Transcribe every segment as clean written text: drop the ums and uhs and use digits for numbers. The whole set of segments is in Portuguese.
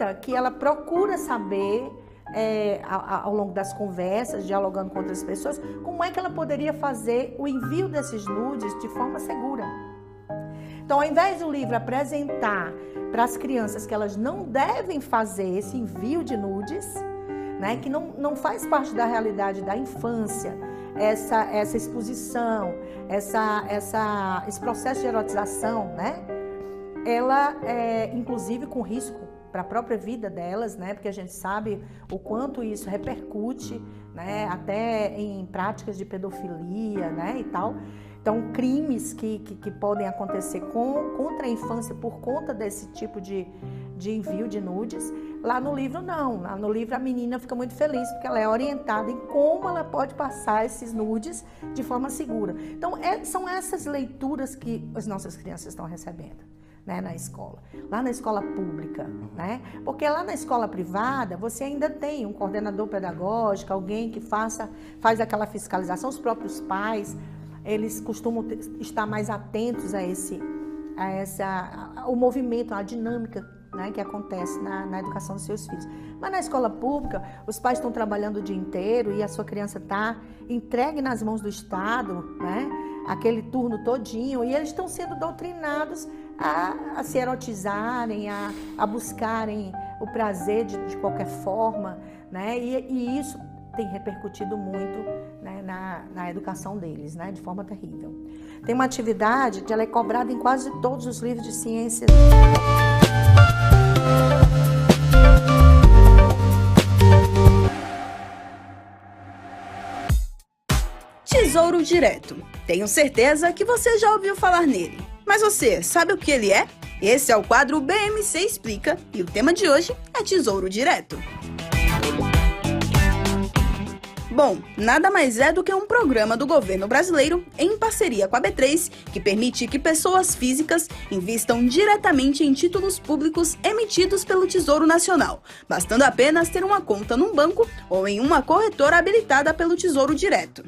comenta que ela procura saber, ao longo das conversas, dialogando com outras pessoas, como é que ela poderia fazer o envio desses nudes de forma segura. Então, ao invés do livro apresentar para as crianças que elas não devem fazer esse envio de nudes, né, que não faz parte da realidade da infância, essa exposição, esse processo de erotização, né, ela inclusive com risco para a própria vida delas, né, porque a gente sabe o quanto isso repercute, né, até em práticas de pedofilia, né, e tal. Então, crimes que podem acontecer contra a infância por conta desse tipo de envio de nudes. Lá no livro, não. Lá no livro, a menina fica muito feliz porque ela é orientada em como ela pode passar esses nudes de forma segura. Então, são essas leituras que as nossas crianças estão recebendo, né, na escola. Lá na escola pública, né? Porque lá na escola privada, você ainda tem um coordenador pedagógico, alguém que faz aquela fiscalização, os próprios pais. Eles costumam estar mais atentos ao movimento, à dinâmica, né, que acontece na educação dos seus filhos. Mas na escola pública, os pais estão trabalhando o dia inteiro e a sua criança está entregue nas mãos do Estado, né, aquele turno todinho, e eles estão sendo doutrinados a se erotizarem, a buscarem o prazer de qualquer forma, né, e isso tem repercutido muito, né, na educação deles, né, de forma terrível. Tem uma atividade que ela é cobrada em quase todos os livros de ciências. Tesouro Direto. Tenho certeza que você já ouviu falar nele. Mas você sabe o que ele é? Esse é o quadro BMC Explica e o tema de hoje é Tesouro Direto. Bom, nada mais é do que um programa do governo brasileiro, em parceria com a B3, que permite que pessoas físicas invistam diretamente em títulos públicos emitidos pelo Tesouro Nacional, bastando apenas ter uma conta num banco ou em uma corretora habilitada pelo Tesouro Direto.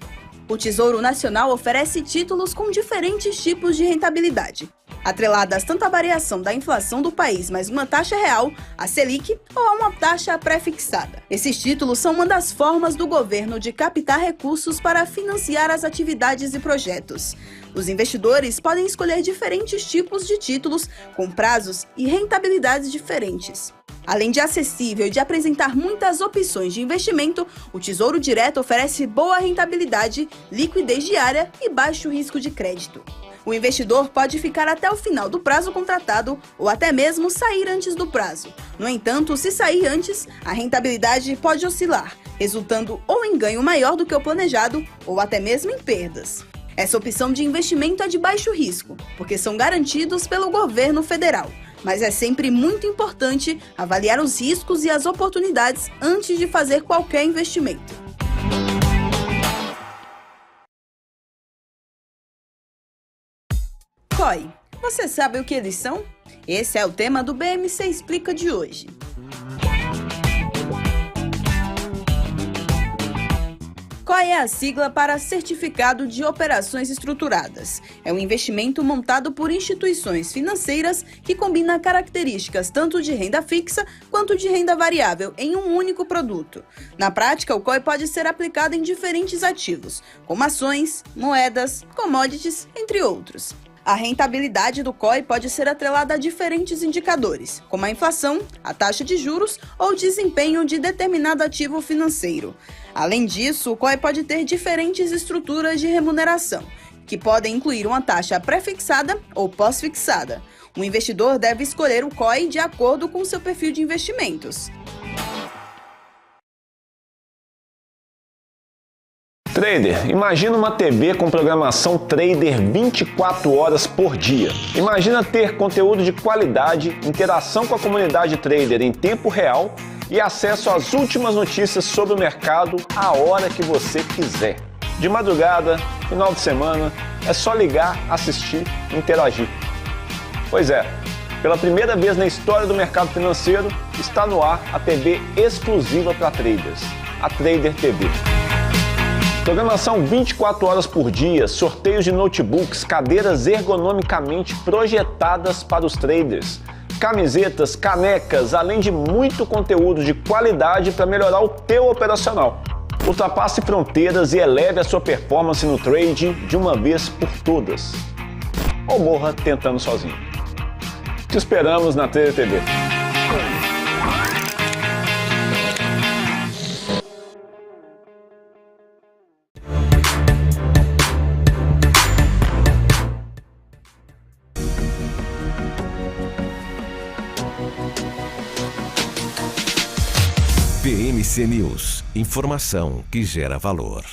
O Tesouro Nacional oferece títulos com diferentes tipos de rentabilidade, atreladas tanto à variação da inflação do país mais uma taxa real, a Selic, ou a uma taxa pré-fixada. Esses títulos são uma das formas do governo de captar recursos para financiar as atividades e projetos. Os investidores podem escolher diferentes tipos de títulos com prazos e rentabilidades diferentes. Além de acessível e de apresentar muitas opções de investimento, o Tesouro Direto oferece boa rentabilidade, liquidez diária e baixo risco de crédito. O investidor pode ficar até o final do prazo contratado ou até mesmo sair antes do prazo. No entanto, se sair antes, a rentabilidade pode oscilar, resultando ou em ganho maior do que o planejado ou até mesmo em perdas. Essa opção de investimento é de baixo risco, porque são garantidos pelo governo federal. Mas é sempre muito importante avaliar os riscos e as oportunidades antes de fazer qualquer investimento. COI. Você sabe o que eles são? Esse é o tema do BMC Explica de hoje. COI é a sigla para Certificado de Operações Estruturadas. É um investimento montado por instituições financeiras que combina características tanto de renda fixa quanto de renda variável em um único produto. Na prática, o COI pode ser aplicado em diferentes ativos, como ações, moedas, commodities, entre outros. A rentabilidade do COI pode ser atrelada a diferentes indicadores, como a inflação, a taxa de juros ou o desempenho de determinado ativo financeiro. Além disso, o COI pode ter diferentes estruturas de remuneração, que podem incluir uma taxa pré-fixada ou pós-fixada. O investidor deve escolher o COI de acordo com seu perfil de investimentos. Trader, imagina uma TV com programação Trader 24 horas por dia. Imagina ter conteúdo de qualidade, interação com a comunidade Trader em tempo real e acesso às últimas notícias sobre o mercado a hora que você quiser. De madrugada, final de semana, é só ligar, assistir e interagir. Pois é, pela primeira vez na história do mercado financeiro, está no ar a TV exclusiva para traders, a Trader TV. Programação 24 horas por dia, sorteios de notebooks, cadeiras ergonomicamente projetadas para os traders, camisetas, canecas, além de muito conteúdo de qualidade para melhorar o teu operacional. Ultrapasse fronteiras e eleve a sua performance no trade de uma vez por todas. Ou morra tentando sozinho. Te esperamos na Trader TV. PMC News. Informação que gera valor.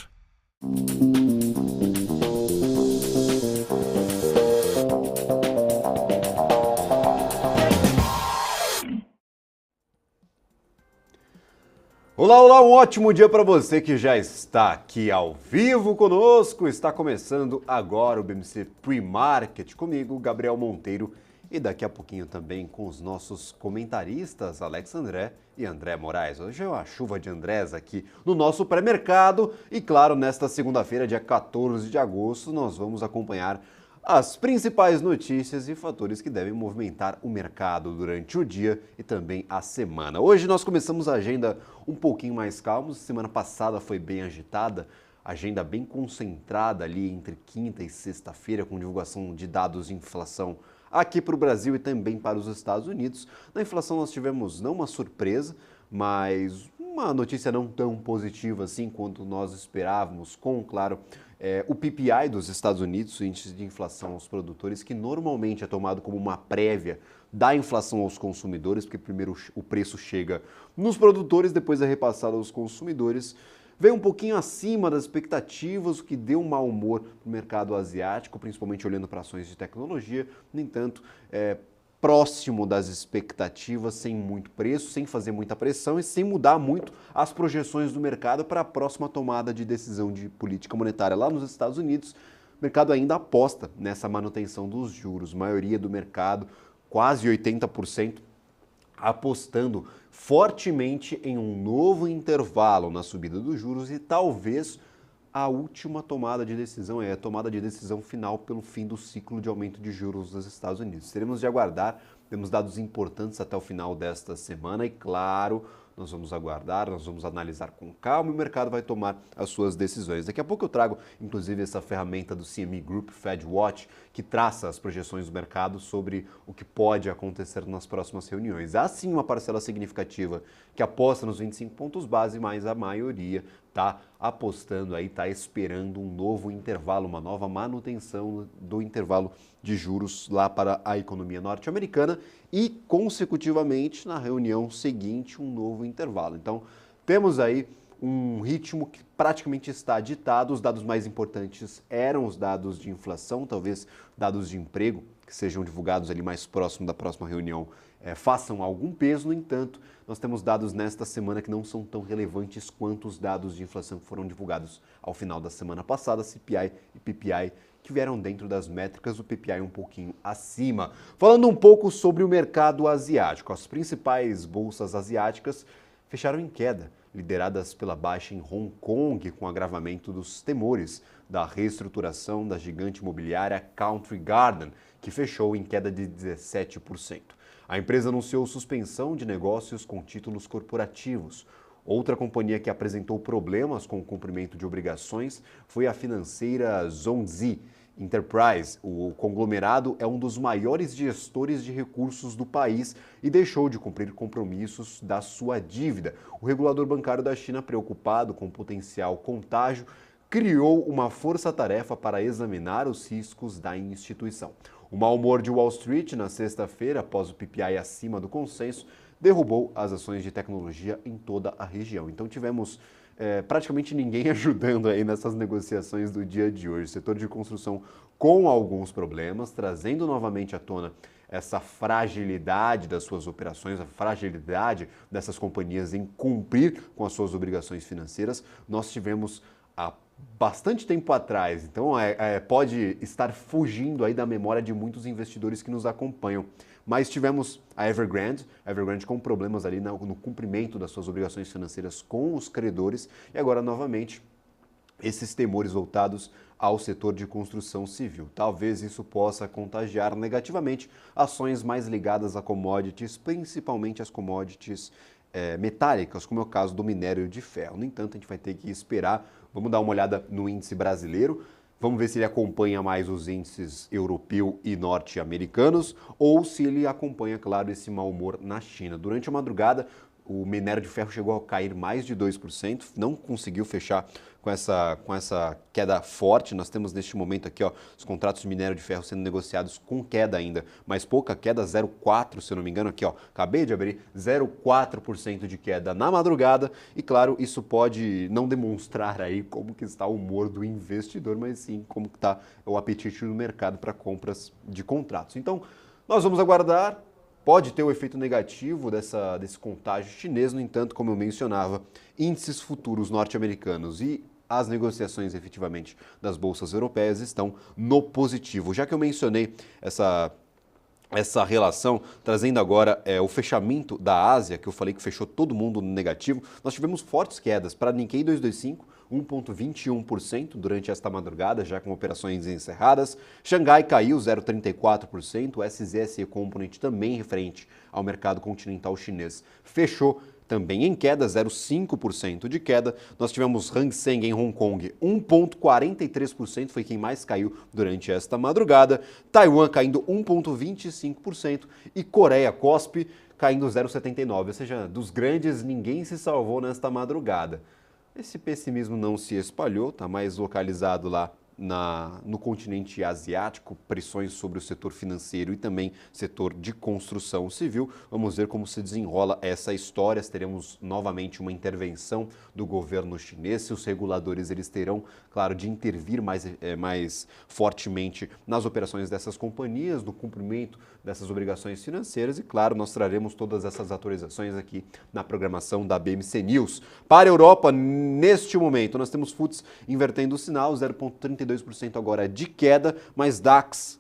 Olá, olá, um ótimo dia para você que já está aqui ao vivo conosco. Está começando agora o BMC Pre-Market comigo, Gabriel Monteiro, e daqui a pouquinho também com os nossos comentaristas, Alex André e André Moraes. Hoje é uma chuva de Andrés aqui no nosso pré-mercado e, claro, nesta segunda-feira, dia 14 de agosto, nós vamos acompanhar as principais notícias e fatores que devem movimentar o mercado durante o dia e também a semana. Hoje nós começamos a agenda um pouquinho mais calma. Semana passada foi bem agitada, agenda bem concentrada ali entre quinta e sexta-feira, com divulgação de dados de inflação aqui para o Brasil e também para os Estados Unidos. Na inflação nós tivemos não uma surpresa, mas uma notícia não tão positiva assim quanto nós esperávamos, com, claro, o PPI dos Estados Unidos, o índice de inflação aos produtores, que normalmente é tomado como uma prévia da inflação aos consumidores, porque primeiro o preço chega nos produtores, depois é repassado aos consumidores. Veio um pouquinho acima das expectativas, o que deu um mau humor no mercado asiático, principalmente olhando para ações de tecnologia. No entanto, próximo das expectativas, sem muito preço, sem fazer muita pressão e sem mudar muito as projeções do mercado para a próxima tomada de decisão de política monetária lá nos Estados Unidos. O mercado ainda aposta nessa manutenção dos juros. A maioria do mercado, quase 80%, apostando fortemente em um novo intervalo na subida dos juros e talvez a última tomada de decisão, a tomada de decisão final pelo fim do ciclo de aumento de juros dos Estados Unidos. Teremos de aguardar, temos dados importantes até o final desta semana e, claro, nós vamos aguardar, nós vamos analisar com calma e o mercado vai tomar as suas decisões. Daqui a pouco eu trago, inclusive, essa ferramenta do CME Group, Fed Watch, que traça as projeções do mercado sobre o que pode acontecer nas próximas reuniões. Há sim uma parcela significativa que aposta nos 25 pontos base, mas a maioria está apostando aí, está esperando um novo intervalo, uma nova manutenção do intervalo de juros lá para a economia norte-americana e, consecutivamente, na reunião seguinte, um novo intervalo. Então, temos aí um ritmo que praticamente está ditado. Os dados mais importantes eram os dados de inflação, talvez dados de emprego, que sejam divulgados ali mais próximo da próxima reunião, façam algum peso. No entanto, nós temos dados nesta semana que não são tão relevantes quanto os dados de inflação que foram divulgados ao final da semana passada, CPI e PPI, que vieram dentro das métricas, o PPI um pouquinho acima. Falando um pouco sobre o mercado asiático, as principais bolsas asiáticas fecharam em queda, lideradas pela baixa em Hong Kong, com agravamento dos temores da reestruturação da gigante imobiliária Country Garden, que fechou em queda de 17%. A empresa anunciou suspensão de negócios com títulos corporativos. Outra companhia que apresentou problemas com o cumprimento de obrigações foi a financeira Zhongzi Enterprise. O conglomerado é um dos maiores gestores de recursos do país e deixou de cumprir compromissos da sua dívida. O regulador bancário da China, preocupado com o potencial contágio, criou uma força-tarefa para examinar os riscos da instituição. O mau humor de Wall Street na sexta-feira, após o PPI acima do consenso, derrubou as ações de tecnologia em toda a região. Então tivemos praticamente ninguém ajudando aí nessas negociações do dia de hoje. Setor de construção com alguns problemas, trazendo novamente à tona essa fragilidade das suas operações, a fragilidade dessas companhias em cumprir com as suas obrigações financeiras. Nós tivemos há bastante tempo atrás, então pode estar fugindo aí da memória de muitos investidores que nos acompanham. Mas tivemos a Evergrande com problemas ali no cumprimento das suas obrigações financeiras com os credores e agora novamente esses temores voltados ao setor de construção civil. Talvez isso possa contagiar negativamente ações mais ligadas a commodities, principalmente as commodities metálicas, como é o caso do minério de ferro. No entanto, a gente vai ter que esperar. Vamos dar uma olhada no índice brasileiro. Vamos ver se ele acompanha mais os índices europeu e norte-americanos ou se ele acompanha, claro, esse mau humor na China. Durante a madrugada, o minério de ferro chegou a cair mais de 2%, não conseguiu fechar com essa queda forte. Nós temos neste momento aqui os contratos de minério de ferro sendo negociados com queda ainda, mas pouca queda, 0,4%, se eu não me engano, aqui acabei de abrir, 0,4% de queda na madrugada, e claro, isso pode não demonstrar aí como que está o humor do investidor, mas sim como que está o apetite do mercado para compras de contratos. Então, nós vamos aguardar. Pode ter o efeito negativo desse contágio chinês, no entanto, como eu mencionava, índices futuros norte-americanos e as negociações efetivamente das bolsas europeias estão no positivo. Já que eu mencionei essa relação, trazendo agora o fechamento da Ásia, que eu falei que fechou todo mundo no negativo, nós tivemos fortes quedas para Nikkei 225, 1,21% durante esta madrugada, já com operações encerradas. Xangai caiu 0,34%, o SZSE Component também referente ao mercado continental chinês fechou também em queda, 0,5% de queda. Nós tivemos Hang Seng em Hong Kong, 1,43%, foi quem mais caiu durante esta madrugada. Taiwan caindo 1,25% e Coreia KOSPI caindo 0,79%, ou seja, dos grandes ninguém se salvou nesta madrugada. Esse pessimismo não se espalhou, está mais localizado lá no continente asiático, pressões sobre o setor financeiro e também setor de construção civil. Vamos ver como se desenrola essa história. Teremos novamente uma intervenção do governo chinês. Se os reguladores eles terão, claro, de intervir mais fortemente nas operações dessas companhias, no cumprimento dessas obrigações financeiras e, claro, nós traremos todas essas atualizações aqui na programação da BMC News. Para a Europa, neste momento, nós temos FTSE invertendo o sinal, 0,32% agora de queda, mas DAX,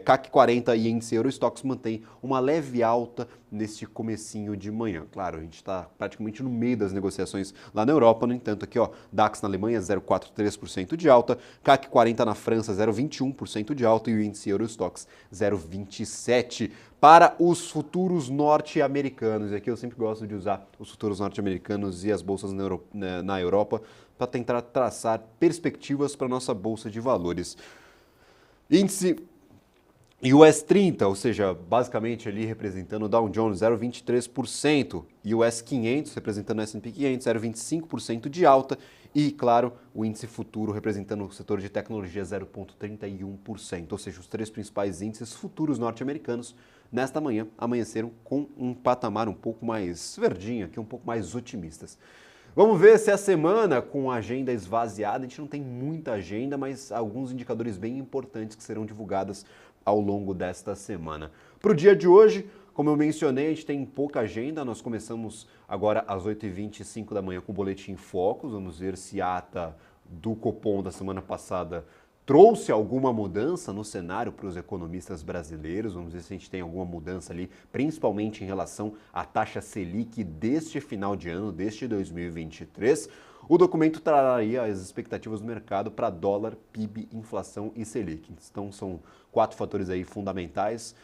CAC 40 e índice Eurostoxx mantém uma leve alta neste comecinho de manhã. Claro, a gente está praticamente no meio das negociações lá na Europa, no entanto aqui DAX na Alemanha 0,43% de alta, CAC 40 na França 0,21% de alta e o índice Eurostoxx 0,27%. Para os futuros norte-americanos, e aqui eu sempre gosto de usar os futuros norte-americanos e as bolsas na Europa para tentar traçar perspectivas para a nossa bolsa de valores. Índice US 30, ou seja, basicamente ali representando o Dow Jones 0,23%, e o US 500 representando o S&P 500 0,25% de alta e, claro, o índice futuro representando o setor de tecnologia 0,31%, ou seja, os três principais índices futuros norte-americanos nesta manhã amanheceram com um patamar um pouco mais verdinho, aqui um pouco mais otimistas. Vamos ver se a semana, com a agenda esvaziada, a gente não tem muita agenda, mas alguns indicadores bem importantes que serão divulgados ao longo desta semana. Para o dia de hoje, como eu mencionei, a gente tem pouca agenda. Nós começamos agora às 8h25 da manhã com o Boletim Focus. Vamos ver se a ata do Copom da semana passada trouxe alguma mudança no cenário para os economistas brasileiros. Vamos ver se a gente tem alguma mudança ali, principalmente em relação à taxa Selic deste final de ano, deste 2023. O documento traria as expectativas do mercado para dólar, PIB, inflação e Selic. Então são 4 fatores aí fundamentais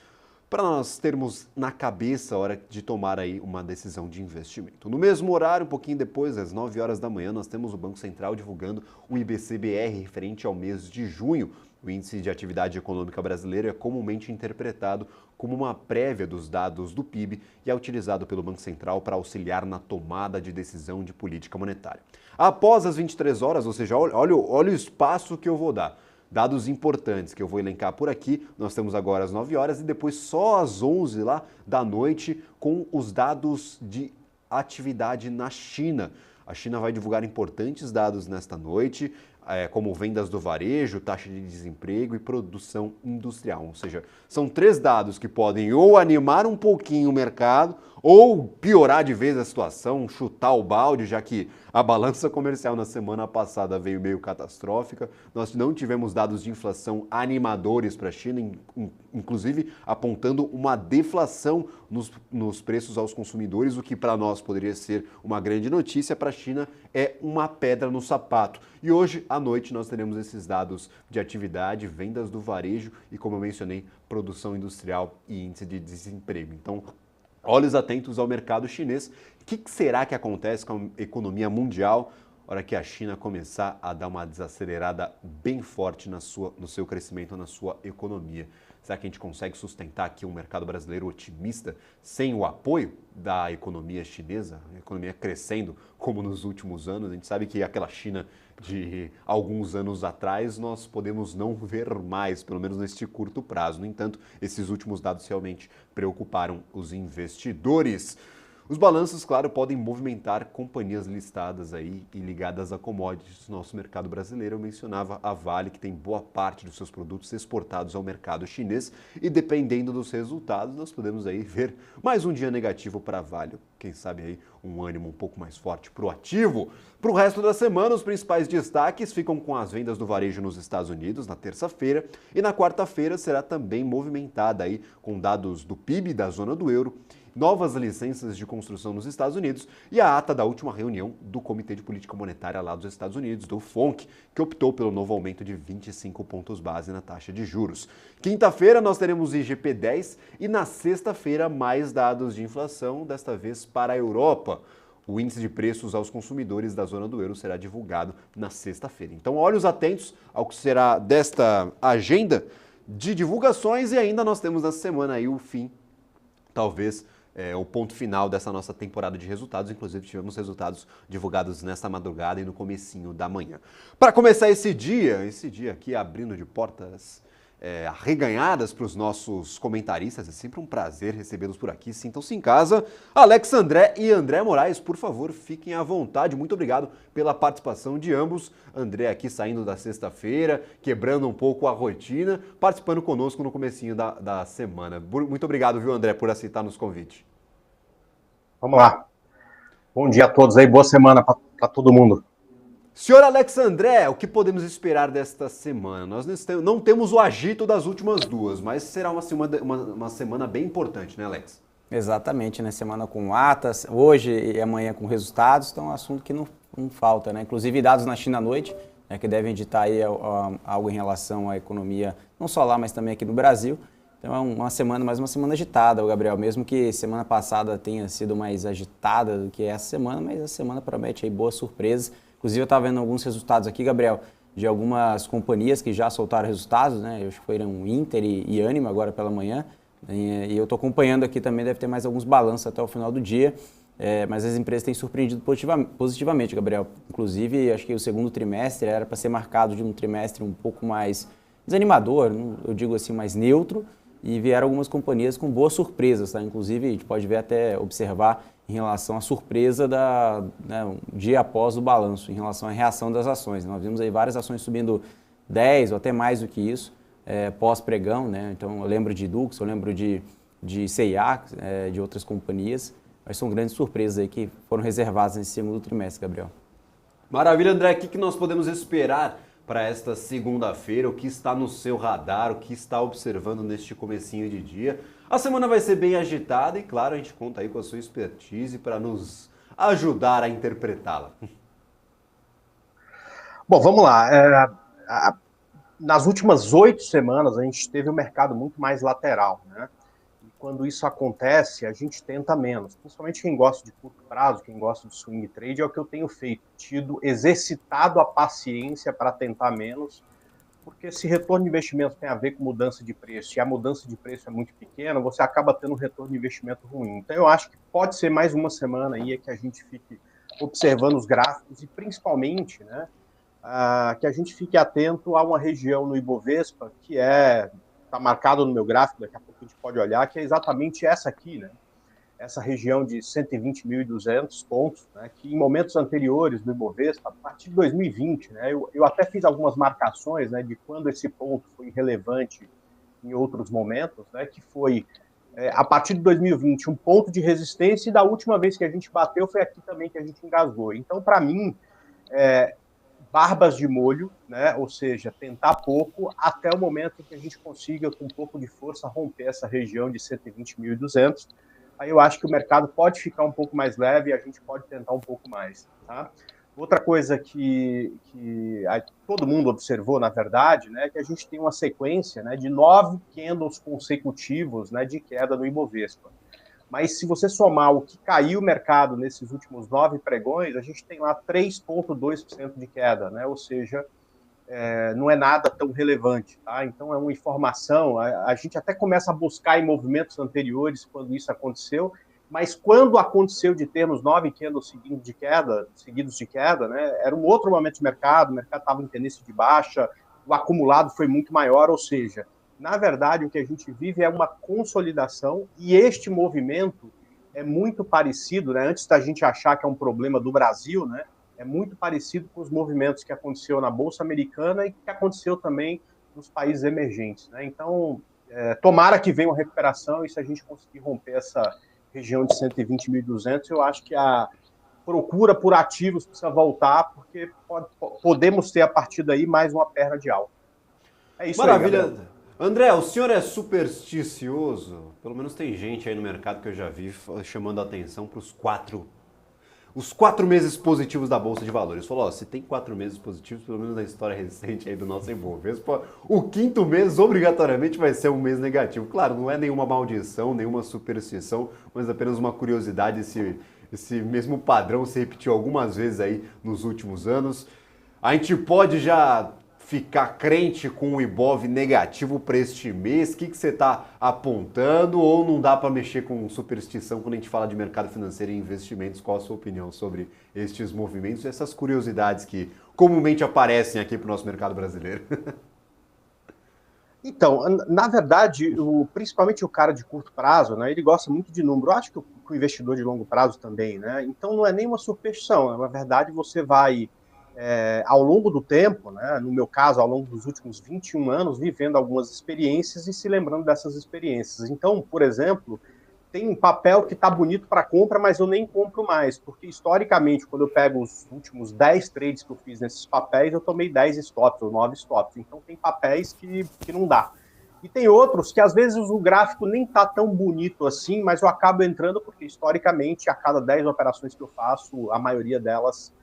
para nós termos na cabeça a hora de tomar aí uma decisão de investimento. No mesmo horário, um pouquinho depois, às 9 horas da manhã, nós temos o Banco Central divulgando o IBC-BR referente ao mês de junho. O Índice de Atividade Econômica Brasileiro é comumente interpretado como uma prévia dos dados do PIB e é utilizado pelo Banco Central para auxiliar na tomada de decisão de política monetária. Após as 23 horas, ou seja, olha o espaço que eu vou dar. Dados importantes que eu vou elencar por aqui, nós temos agora às 9 horas e depois só às 11 lá da noite com os dados de atividade na China. A China vai divulgar importantes dados nesta noite. como vendas do varejo, taxa de desemprego e produção industrial. Ou seja, são 3 dados que podem ou animar um pouquinho o mercado ou piorar de vez a situação, chutar o balde, já que a balança comercial na semana passada veio meio catastrófica. Nós não tivemos dados de inflação animadores para a China, inclusive apontando uma deflação nos preços aos consumidores, o que para nós poderia ser uma grande notícia, para a China é uma pedra no sapato. E hoje à noite nós teremos esses dados de atividade, vendas do varejo e, como eu mencionei, produção industrial e índice de desemprego. Então, olhos atentos ao mercado chinês. O que será que acontece com a economia mundial na hora que a China começar a dar uma desacelerada bem forte no seu crescimento, na sua economia? Será que a gente consegue sustentar aqui um mercado brasileiro otimista sem o apoio da economia chinesa? A economia crescendo como nos últimos anos. A gente sabe que aquela China de alguns anos atrás nós podemos não ver mais, pelo menos neste curto prazo. No entanto, esses últimos dados realmente preocuparam os investidores. Os balanços, claro, podem movimentar companhias listadas aí e ligadas a commodities do nosso mercado brasileiro. Eu mencionava a Vale, que tem boa parte dos seus produtos exportados ao mercado chinês, e dependendo dos resultados, nós podemos aí ver mais um dia negativo para a Vale. Quem sabe aí um ânimo um pouco mais forte para o ativo. Para o resto da semana, os principais destaques ficam com as vendas do varejo nos Estados Unidos na terça-feira, e na quarta-feira será também movimentada aí com dados do PIB da zona do euro, novas licenças de construção nos Estados Unidos e a ata da última reunião do Comitê de Política Monetária lá dos Estados Unidos, do FONC, que optou pelo novo aumento de 25 pontos base na taxa de juros. Quinta-feira nós teremos IGP-10 e na sexta-feira mais dados de inflação, desta vez para a Europa. O índice de preços aos consumidores da zona do euro será divulgado na sexta-feira. Então, olhos atentos ao que será desta agenda de divulgações, e ainda nós temos na semana aí o fim, talvez, o ponto final dessa nossa temporada de resultados. Inclusive tivemos resultados divulgados nesta madrugada e no comecinho da manhã. Para começar esse dia aqui abrindo de portas arreganhadas para os nossos comentaristas, é sempre um prazer recebê-los por aqui. Sintam-se em casa. Alex André e André Moraes, por favor, fiquem à vontade. Muito obrigado pela participação de ambos. André aqui saindo da sexta-feira, quebrando um pouco a rotina, participando conosco no comecinho da semana. Muito obrigado, viu, André, por aceitar nos convite. Vamos lá. Bom dia a todos aí, boa semana para todo mundo. Senhor Alex André, o que podemos esperar desta semana? Nós não temos o agito das últimas duas, mas será uma semana bem importante, né, Alex? Exatamente, né? Semana com atas, hoje e amanhã com resultados, então é um assunto que não falta, né? Inclusive dados na China à noite, né, que devem ditar aí algo em relação à economia, não só lá, mas também aqui no Brasil. Então é mais uma semana agitada, Gabriel, mesmo que semana passada tenha sido mais agitada do que essa semana, mas a semana promete aí boas surpresas. Inclusive eu estava vendo alguns resultados aqui, Gabriel, de algumas companhias que já soltaram resultados, né? Eu acho que foram Inter e Ânima agora pela manhã. E eu estou acompanhando aqui também, deve ter mais alguns balanços até o final do dia. Mas as empresas têm surpreendido positivamente, Gabriel. Inclusive, acho que o segundo trimestre era para ser marcado de um trimestre um pouco mais desanimador, eu digo assim, mais neutro. E vieram algumas companhias com boas surpresas, tá? Inclusive, a gente pode ver até observar em relação à surpresa um dia após o balanço, em relação à reação das ações. Nós vimos aí várias ações subindo 10 ou até mais do que isso, pós-pregão, né? Então, eu lembro de Dux, eu lembro de C&A, de outras companhias, mas são grandes surpresas aí que foram reservadas nesse segundo trimestre, Gabriel. Maravilha, André. O que nós podemos esperar para esta segunda-feira? O que está no seu radar? O que está observando neste comecinho de dia? A semana vai ser bem agitada e, claro, a gente conta aí com a sua expertise para nos ajudar a interpretá-la. Bom, vamos lá. Nas últimas 8 semanas, a gente teve um mercado muito mais lateral, né? E quando isso acontece, a gente tenta menos. Principalmente quem gosta de curto prazo, quem gosta de swing trade, é o que eu tenho feito. Exercitado a paciência para tentar menos, porque se retorno de investimento tem a ver com mudança de preço, e a mudança de preço é muito pequena, você acaba tendo um retorno de investimento ruim. Então eu acho que pode ser mais uma semana aí que a gente fique observando os gráficos e principalmente, né, que a gente fique atento a uma região no Ibovespa que está marcado no meu gráfico, daqui a pouco a gente pode olhar, que é exatamente essa aqui, né? essa região de 120.200 pontos, né, que em momentos anteriores do Ibovespa, a partir de 2020, né, eu até fiz algumas marcações, né, de quando esse ponto foi relevante em outros momentos, né, que foi, a partir de 2020, um ponto de resistência, e da última vez que a gente bateu foi aqui também que a gente engasgou. Então, para mim, barbas de molho, né, ou seja, tentar pouco até o momento em que a gente consiga, com um pouco de força, romper essa região de 120.200. Aí eu acho que o mercado pode ficar um pouco mais leve e a gente pode tentar um pouco mais. Tá? Outra coisa que todo mundo observou, na verdade, né, é que a gente tem uma sequência, né, de 9 candles consecutivos, né, de queda no Ibovespa. Mas se você somar o que caiu o mercado nesses últimos 9 pregões, a gente tem lá 3,2% de queda, né? Ou seja, não é nada tão relevante, tá? Então é uma informação, a gente até começa a buscar em movimentos anteriores quando isso aconteceu, mas quando aconteceu de termos 9 candles seguidos de queda, né, era um outro momento de mercado, o mercado estava em tendência de baixa, o acumulado foi muito maior, ou seja, na verdade o que a gente vive é uma consolidação, e este movimento é muito parecido, né, antes da gente achar que é um problema do Brasil, né, é muito parecido com os movimentos que aconteceu na Bolsa Americana e que aconteceu também nos países emergentes, né? Então, tomara que venha uma recuperação, e se a gente conseguir romper essa região de 120.200, eu acho que a procura por ativos precisa voltar, porque podemos ter a partir daí mais uma perna de alta. É isso. Maravilha. Aí, André, o senhor é supersticioso? Pelo menos tem gente aí no mercado que eu já vi chamando a atenção para os 4 meses positivos da Bolsa de Valores. Falou, se tem 4 meses positivos, pelo menos na história recente aí do nosso Ibovespa, o 5º mês obrigatoriamente vai ser um mês negativo. Claro, não é nenhuma maldição, nenhuma superstição, mas apenas uma curiosidade, esse mesmo padrão se repetiu algumas vezes aí nos últimos anos. A gente pode já ficar crente com o Ibov negativo para este mês? O que você está apontando? Ou não dá para mexer com superstição quando a gente fala de mercado financeiro e investimentos? Qual a sua opinião sobre estes movimentos e essas curiosidades que comumente aparecem aqui para o nosso mercado brasileiro? Então, na verdade, principalmente o cara de curto prazo, né, ele gosta muito de número. Eu acho que o investidor de longo prazo também, né? Então não é nenhuma superstição. Na verdade, você vai ao longo do tempo, né, no meu caso, ao longo dos últimos 21 anos, vivendo algumas experiências e se lembrando dessas experiências. Então, por exemplo, tem um papel que está bonito para compra, mas eu nem compro mais, porque historicamente, quando eu pego os últimos 10 trades que eu fiz nesses papéis, eu tomei 10 stops ou 9 stops. Então, tem papéis que não dá. E tem outros que, às vezes, o gráfico nem está tão bonito assim, mas eu acabo entrando porque, historicamente, a cada 10 operações que eu faço, a maioria delas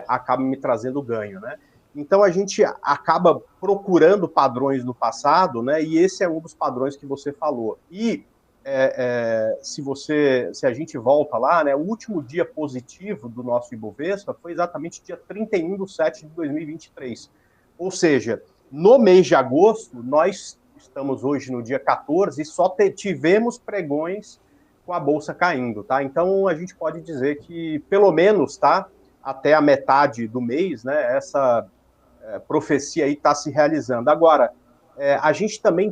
acaba me trazendo ganho, né? Então a gente acaba procurando padrões no passado, né? E esse é um dos padrões que você falou. E se a gente volta lá, né? O último dia positivo do nosso Ibovespa foi exatamente dia 31/7/2023. Ou seja, no mês de agosto, nós estamos hoje no dia 14 e só tivemos pregões com a bolsa caindo, tá? Então a gente pode dizer que, pelo menos, tá? Até a metade do mês, né, essa profecia aí está se realizando. Agora, a gente também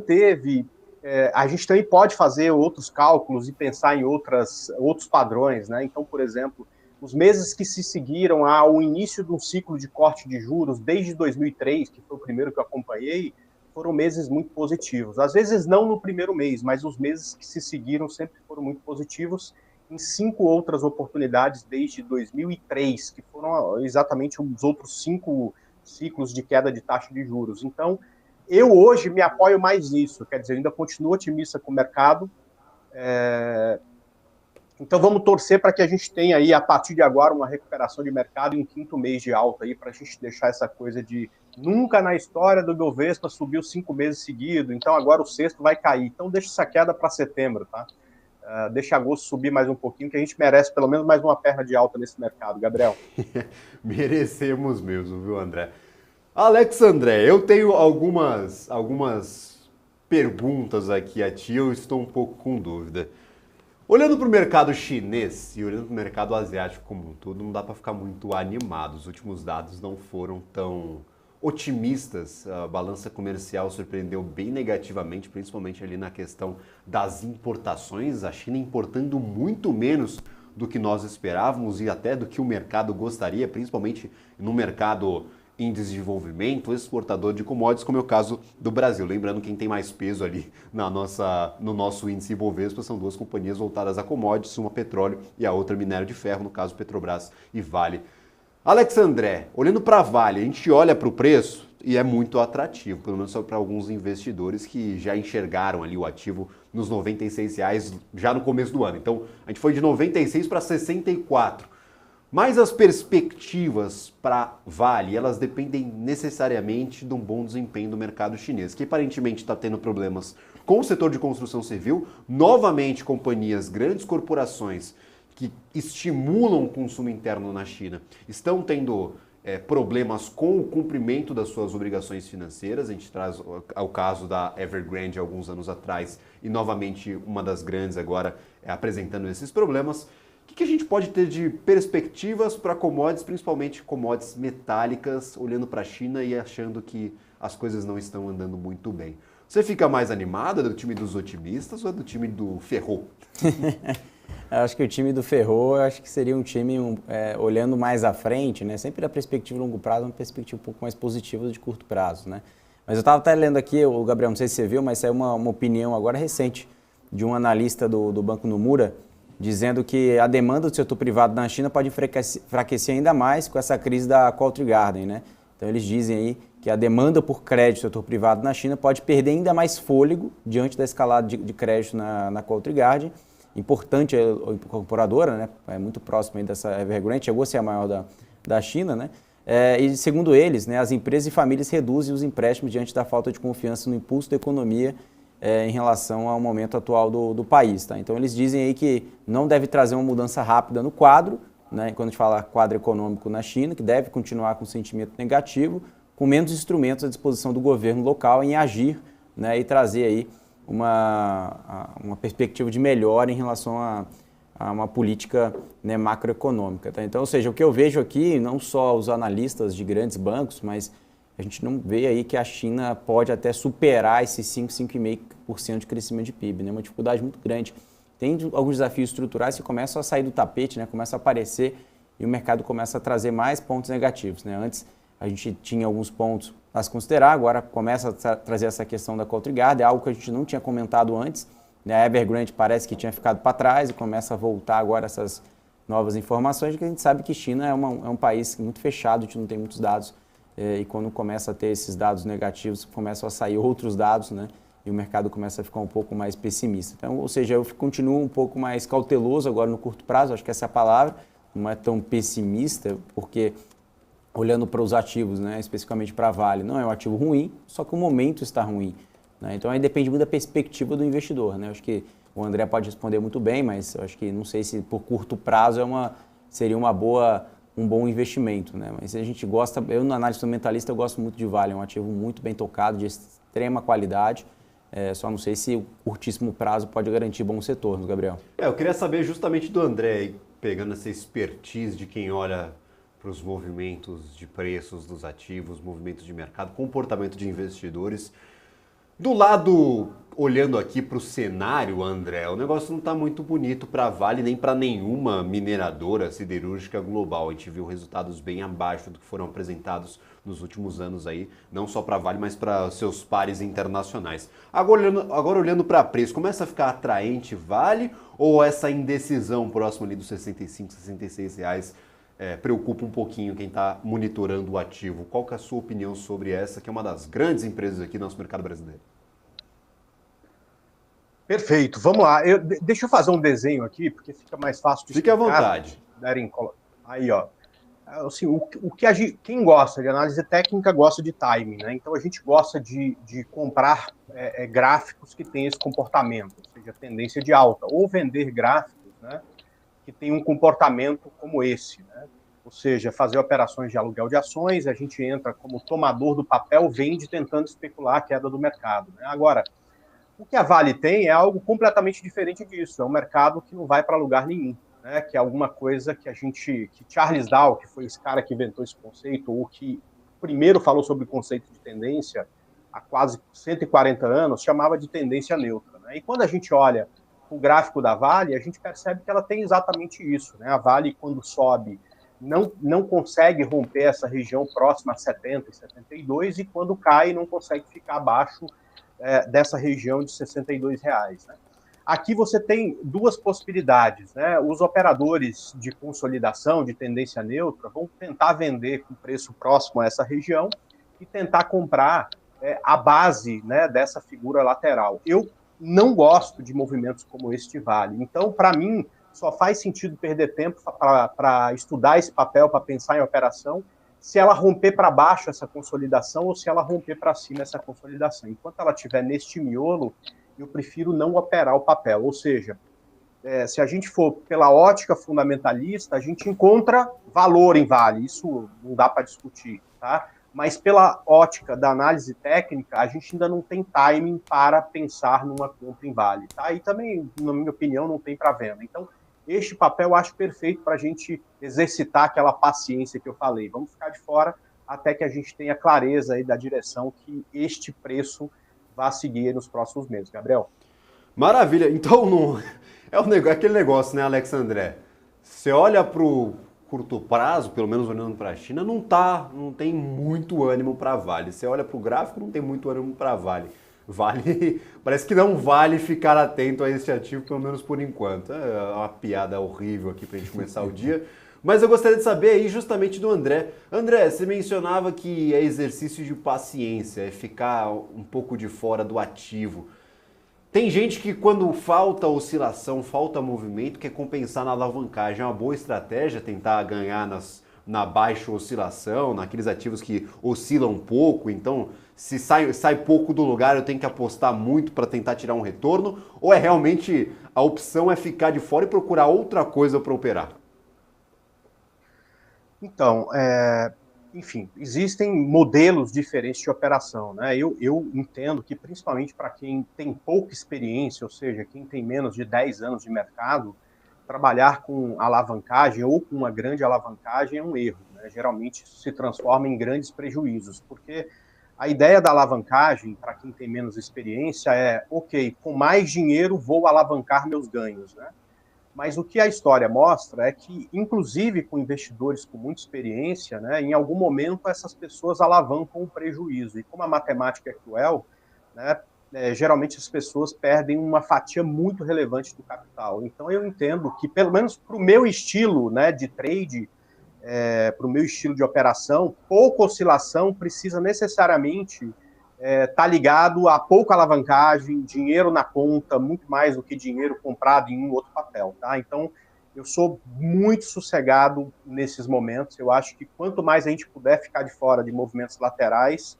pode fazer outros cálculos e pensar em outros padrões, né? Então, por exemplo, os meses que se seguiram ao início de um ciclo de corte de juros, desde 2003, que foi o primeiro que eu acompanhei, foram meses muito positivos. Às vezes não no primeiro mês, mas os meses que se seguiram sempre foram muito positivos, em 5 outras oportunidades desde 2003, que foram exatamente os outros 5 ciclos de queda de taxa de juros. Então, eu hoje me apoio mais nisso, quer dizer, ainda continuo otimista com o mercado. Então, vamos torcer para que a gente tenha aí, a partir de agora, uma recuperação de mercado e um 5º mês de alta aí, para a gente deixar essa coisa de nunca na história do Ibovespa subiu 5 meses seguidos, então agora o 6º vai cair. Então, deixa essa queda para setembro, tá? Deixa agosto subir mais um pouquinho, que a gente merece pelo menos mais uma perna de alta nesse mercado, Gabriel. Merecemos mesmo, viu, André? Alex André, eu tenho algumas perguntas aqui a ti, eu estou um pouco com dúvida. Olhando para o mercado chinês e olhando para o mercado asiático como um todo, não dá para ficar muito animado. Os últimos dados não foram tão otimistas. A balança comercial surpreendeu bem negativamente, principalmente ali na questão das importações. A China importando muito menos do que nós esperávamos e até do que o mercado gostaria, principalmente no mercado em desenvolvimento, exportador de commodities, como é o caso do Brasil. Lembrando, quem tem mais peso ali no nosso índice Ibovespa são duas companhias voltadas a commodities, uma petróleo e a outra minério de ferro, no caso Petrobras e Vale. Alex André, olhando para a Vale, a gente olha para o preço e é muito atrativo, pelo menos para alguns investidores que já enxergaram ali o ativo nos R$ 96 já no começo do ano. Então, a gente foi de 96 para 64. Mas as perspectivas para Vale, elas dependem necessariamente de um bom desempenho do mercado chinês, que aparentemente está tendo problemas com o setor de construção civil. Novamente, companhias, grandes corporações que estimulam o consumo interno na China estão tendo problemas com o cumprimento das suas obrigações financeiras. A gente traz o caso da Evergrande alguns anos atrás e novamente uma das grandes agora apresentando esses problemas. O que a gente pode ter de perspectivas para commodities, principalmente commodities metálicas, olhando para a China e achando que as coisas não estão andando muito bem? Você fica mais animado? É do time dos otimistas ou é do time do Ferro? Eu acho que o time do Ferro, acho que seria um time olhando mais à frente, né? Sempre da perspectiva de longo prazo, uma perspectiva um pouco mais positiva de curto prazo, né? Mas eu estava até lendo aqui, o Gabriel, não sei se você viu, mas saiu uma opinião agora recente de um analista do Banco Nomura, dizendo que a demanda do setor privado na China pode enfraquecer ainda mais com essa crise da Country Garden, né? Então eles dizem aí que a demanda por crédito do setor privado na China pode perder ainda mais fôlego diante da escalada de crédito na Country Garden. Importante a incorporadora, né? É muito próximo aí dessa Evergrande, chegou a ser a maior da China, né? E segundo eles, né, as empresas e famílias reduzem os empréstimos diante da falta de confiança no impulso da economia em relação ao momento atual do país. Tá? Então eles dizem aí que não deve trazer uma mudança rápida no quadro, né, quando a gente fala quadro econômico na China, que deve continuar com sentimento negativo, com menos instrumentos à disposição do governo local em agir, né, e trazer aí uma perspectiva de melhora em relação a uma política, né, macroeconômica. Tá? Então, ou seja, o que eu vejo aqui, não só os analistas de grandes bancos, mas a gente não vê aí que a China pode até superar esses 5,5% de crescimento de PIB, né? Uma dificuldade muito grande. Tem alguns desafios estruturais que começam a sair do tapete, né? Começam a aparecer e o mercado começa a trazer mais pontos negativos, né? Antes a gente tinha alguns pontos a se considerar, agora começa a trazer essa questão da Country Garden, algo que a gente não tinha comentado antes, né? A Evergrande parece que tinha ficado para trás e começa a voltar agora essas novas informações, porque a gente sabe que China é um país muito fechado, a gente não tem muitos dados. E quando começa a ter esses dados negativos, começam a sair outros dados, né? E o mercado começa a ficar um pouco mais pessimista. Então, ou seja, eu continuo um pouco mais cauteloso agora no curto prazo, acho que essa é a palavra, não é tão pessimista, porque olhando para os ativos, né, especificamente para a Vale, não é um ativo ruim, só que o momento está ruim, né? Então aí depende muito da perspectiva do investidor, né? Eu acho que o André pode responder muito bem, mas eu acho que não sei se por curto prazo seria um bom investimento, né? Mas a gente gosta, eu na análise fundamentalista eu gosto muito de Vale, é um ativo muito bem tocado, de extrema qualidade, só não sei se o curtíssimo prazo pode garantir bons retornos, Gabriel. Eu queria saber justamente do André, pegando essa expertise de quem olha para os movimentos de preços dos ativos, movimentos de mercado, comportamento de investidores. Do lado, olhando aqui para o cenário, André, o negócio não está muito bonito para a Vale nem para nenhuma mineradora siderúrgica global. A gente viu resultados bem abaixo do que foram apresentados nos últimos anos aí, não só para a Vale, mas para seus pares internacionais. Agora olhando para preço, começa a ficar atraente Vale ou essa indecisão próximo ali dos 65, 66 reais preocupa um pouquinho quem está monitorando o ativo? Qual que é a sua opinião sobre essa, que é uma das grandes empresas aqui do nosso mercado brasileiro? Perfeito, vamos lá. Deixa eu fazer um desenho aqui, porque fica mais fácil de explicar. Fique à vontade. Aí, ó. Assim, quem gosta de análise técnica gosta de timing, né? Então a gente gosta de comprar gráficos que têm esse comportamento, ou seja, tendência de alta, ou vender gráficos, né, que têm um comportamento como esse, né? Ou seja, fazer operações de aluguel de ações, a gente entra como tomador do papel, vende tentando especular a queda do mercado, né? Agora, o que a Vale tem é algo completamente diferente disso, é um mercado que não vai para lugar nenhum, né? Que é alguma coisa que Charles Dow, que foi esse cara que inventou esse conceito, ou que primeiro falou sobre o conceito de tendência, há quase 140 anos, chamava de tendência neutra, né? E quando a gente olha o gráfico da Vale, a gente percebe que ela tem exatamente isso, né? A Vale, quando sobe, não consegue romper essa região próxima a 70 e 72, e quando cai, não consegue ficar abaixo dessa região de R$62, né? Aqui você tem duas possibilidades, né? Os operadores de consolidação, de tendência neutra, vão tentar vender com preço próximo a essa região e tentar comprar a base, né, dessa figura lateral. Eu não gosto de movimentos como este Vale. Então, para mim, só faz sentido perder tempo para estudar esse papel, para pensar em operação, se ela romper para baixo essa consolidação ou se ela romper para cima essa consolidação. Enquanto ela estiver neste miolo, eu prefiro não operar o papel. Ou seja, se a gente for pela ótica fundamentalista, a gente encontra valor em Vale, isso não dá para discutir, tá? Mas pela ótica da análise técnica, a gente ainda não tem timing para pensar numa compra em Vale, tá? E também, na minha opinião, não tem para venda. Então, este papel eu acho perfeito para a gente exercitar aquela paciência que eu falei. Vamos ficar de fora até que a gente tenha clareza aí da direção que este preço vai seguir nos próximos meses. Gabriel? Maravilha. Então, não... é aquele negócio, né, Alex André? Você olha para o curto prazo, pelo menos olhando para a China, não tem muito ânimo para Vale. Você olha para o gráfico, não tem muito ânimo para Vale. Parece que não vale ficar atento a este ativo, pelo menos por enquanto. É uma piada horrível aqui para a gente começar o dia. Mas eu gostaria de saber aí justamente do André. André, você mencionava que é exercício de paciência, é ficar um pouco de fora do ativo. Tem gente que quando falta oscilação, falta movimento, quer compensar na alavancagem. É uma boa estratégia tentar ganhar na baixa oscilação, naqueles ativos que oscilam um pouco. Então, se sai pouco do lugar, eu tenho que apostar muito para tentar tirar um retorno? Ou é realmente a opção é ficar de fora e procurar outra coisa para operar? Então, enfim, existem modelos diferentes de operação, né? Eu entendo que, principalmente para quem tem pouca experiência, ou seja, quem tem menos de 10 anos de mercado, trabalhar com alavancagem ou com uma grande alavancagem é um erro, né? Geralmente isso se transforma em grandes prejuízos, porque a ideia da alavancagem, para quem tem menos experiência, é, ok, com mais dinheiro vou alavancar meus ganhos, né? Mas o que a história mostra é que, inclusive com investidores com muita experiência, né, em algum momento essas pessoas alavancam o prejuízo. E como a matemática é cruel, né, geralmente as pessoas perdem uma fatia muito relevante do capital. Então eu entendo que, pelo menos para o meu estilo, né, de trade, para o meu estilo de operação, pouca oscilação precisa necessariamente tá ligado a pouca alavancagem, dinheiro na conta, muito mais do que dinheiro comprado em um outro papel, tá? Então, eu sou muito sossegado nesses momentos. Eu acho que quanto mais a gente puder ficar de fora de movimentos laterais,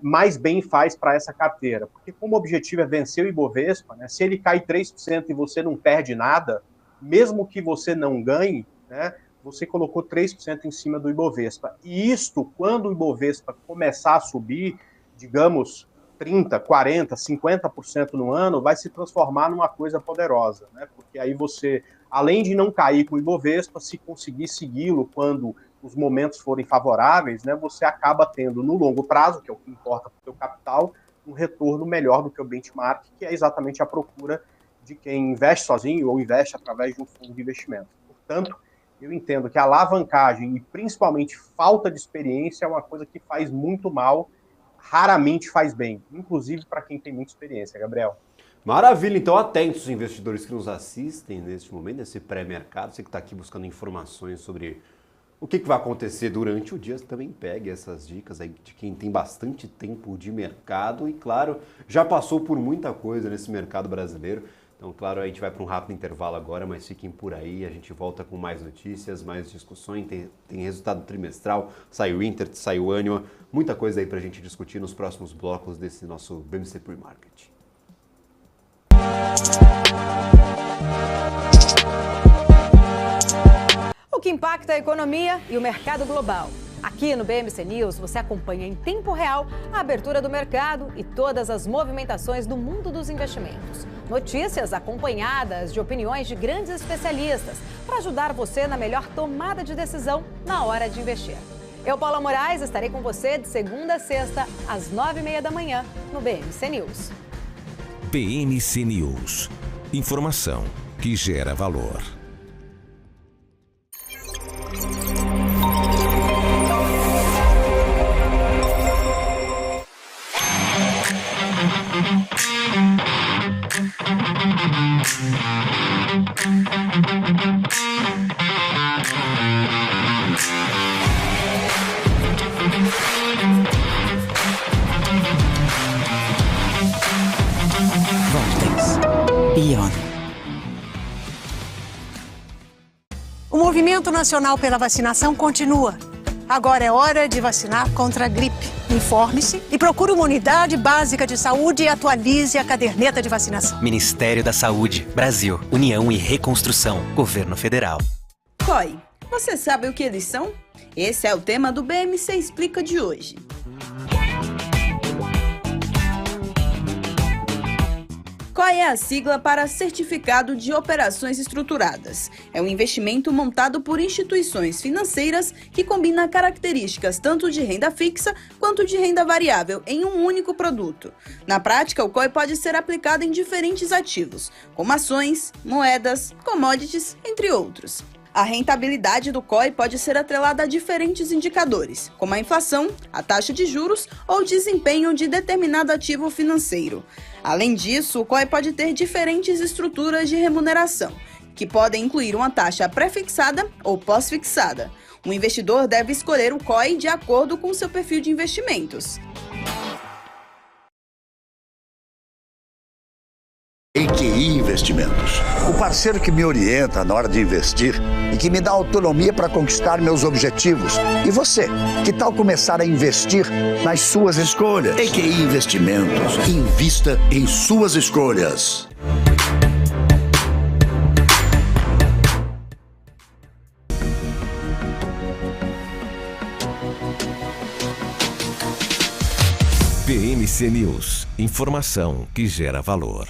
mais bem faz para essa carteira. Porque como o objetivo é vencer o Ibovespa, né, se ele cai 3% e você não perde nada, mesmo que você não ganhe, né, você colocou 3% em cima do Ibovespa. E isto, quando o Ibovespa começar a subir, digamos, 30%, 40%, 50% no ano, vai se transformar numa coisa poderosa, né? Porque aí você, além de não cair com o Ibovespa, se conseguir segui-lo quando os momentos forem favoráveis, né, você acaba tendo, no longo prazo, que é o que importa para o seu capital, um retorno melhor do que o benchmark, que é exatamente a procura de quem investe sozinho ou investe através de um fundo de investimento. Portanto, eu entendo que a alavancagem e principalmente falta de experiência é uma coisa que faz muito mal, raramente faz bem, inclusive para quem tem muita experiência, Gabriel. Maravilha, então atentos os investidores que nos assistem neste momento, nesse pré-mercado, você que está aqui buscando informações sobre o que vai acontecer durante o dia, você também pegue essas dicas aí de quem tem bastante tempo de mercado e, claro, já passou por muita coisa nesse mercado brasileiro. Então, claro, a gente vai para um rápido intervalo agora, mas fiquem por aí, a gente volta com mais notícias, mais discussões, tem resultado trimestral, saiu Inter, saiu Anima, muita coisa aí para a gente discutir nos próximos blocos desse nosso BMC Pre-Market. O que impacta a economia e o mercado global. Aqui no BMC News você acompanha em tempo real a abertura do mercado e todas as movimentações do mundo dos investimentos. Notícias acompanhadas de opiniões de grandes especialistas para ajudar você na melhor tomada de decisão na hora de investir. Eu, Paula Moraes, estarei com você de segunda a sexta, às 9h30 da manhã, no BMC News. BMC News. Informação que gera valor. O movimento nacional pela vacinação continua. Agora é hora de vacinar contra a gripe. Informe-se e procure uma unidade básica de saúde e atualize a caderneta de vacinação. Ministério da Saúde, Brasil, União e Reconstrução, Governo Federal. COI, você sabe o que eles são? Esse é o tema do BMC Explica de hoje. COI é a sigla para Certificado de Operações Estruturadas. É um investimento montado por instituições financeiras que combina características tanto de renda fixa quanto de renda variável em um único produto. Na prática, o COI pode ser aplicado em diferentes ativos, como ações, moedas, commodities, entre outros. A rentabilidade do COI pode ser atrelada a diferentes indicadores, como a inflação, a taxa de juros ou o desempenho de determinado ativo financeiro. Além disso, o COI pode ter diferentes estruturas de remuneração, que podem incluir uma taxa pré-fixada ou pós-fixada. O investidor deve escolher o COI de acordo com seu perfil de investimentos. EQI Investimentos, o parceiro que me orienta na hora de investir e que me dá autonomia para conquistar meus objetivos. E você, que tal começar a investir nas suas escolhas? EQI Investimentos, invista em suas escolhas. BMC News, informação que gera valor.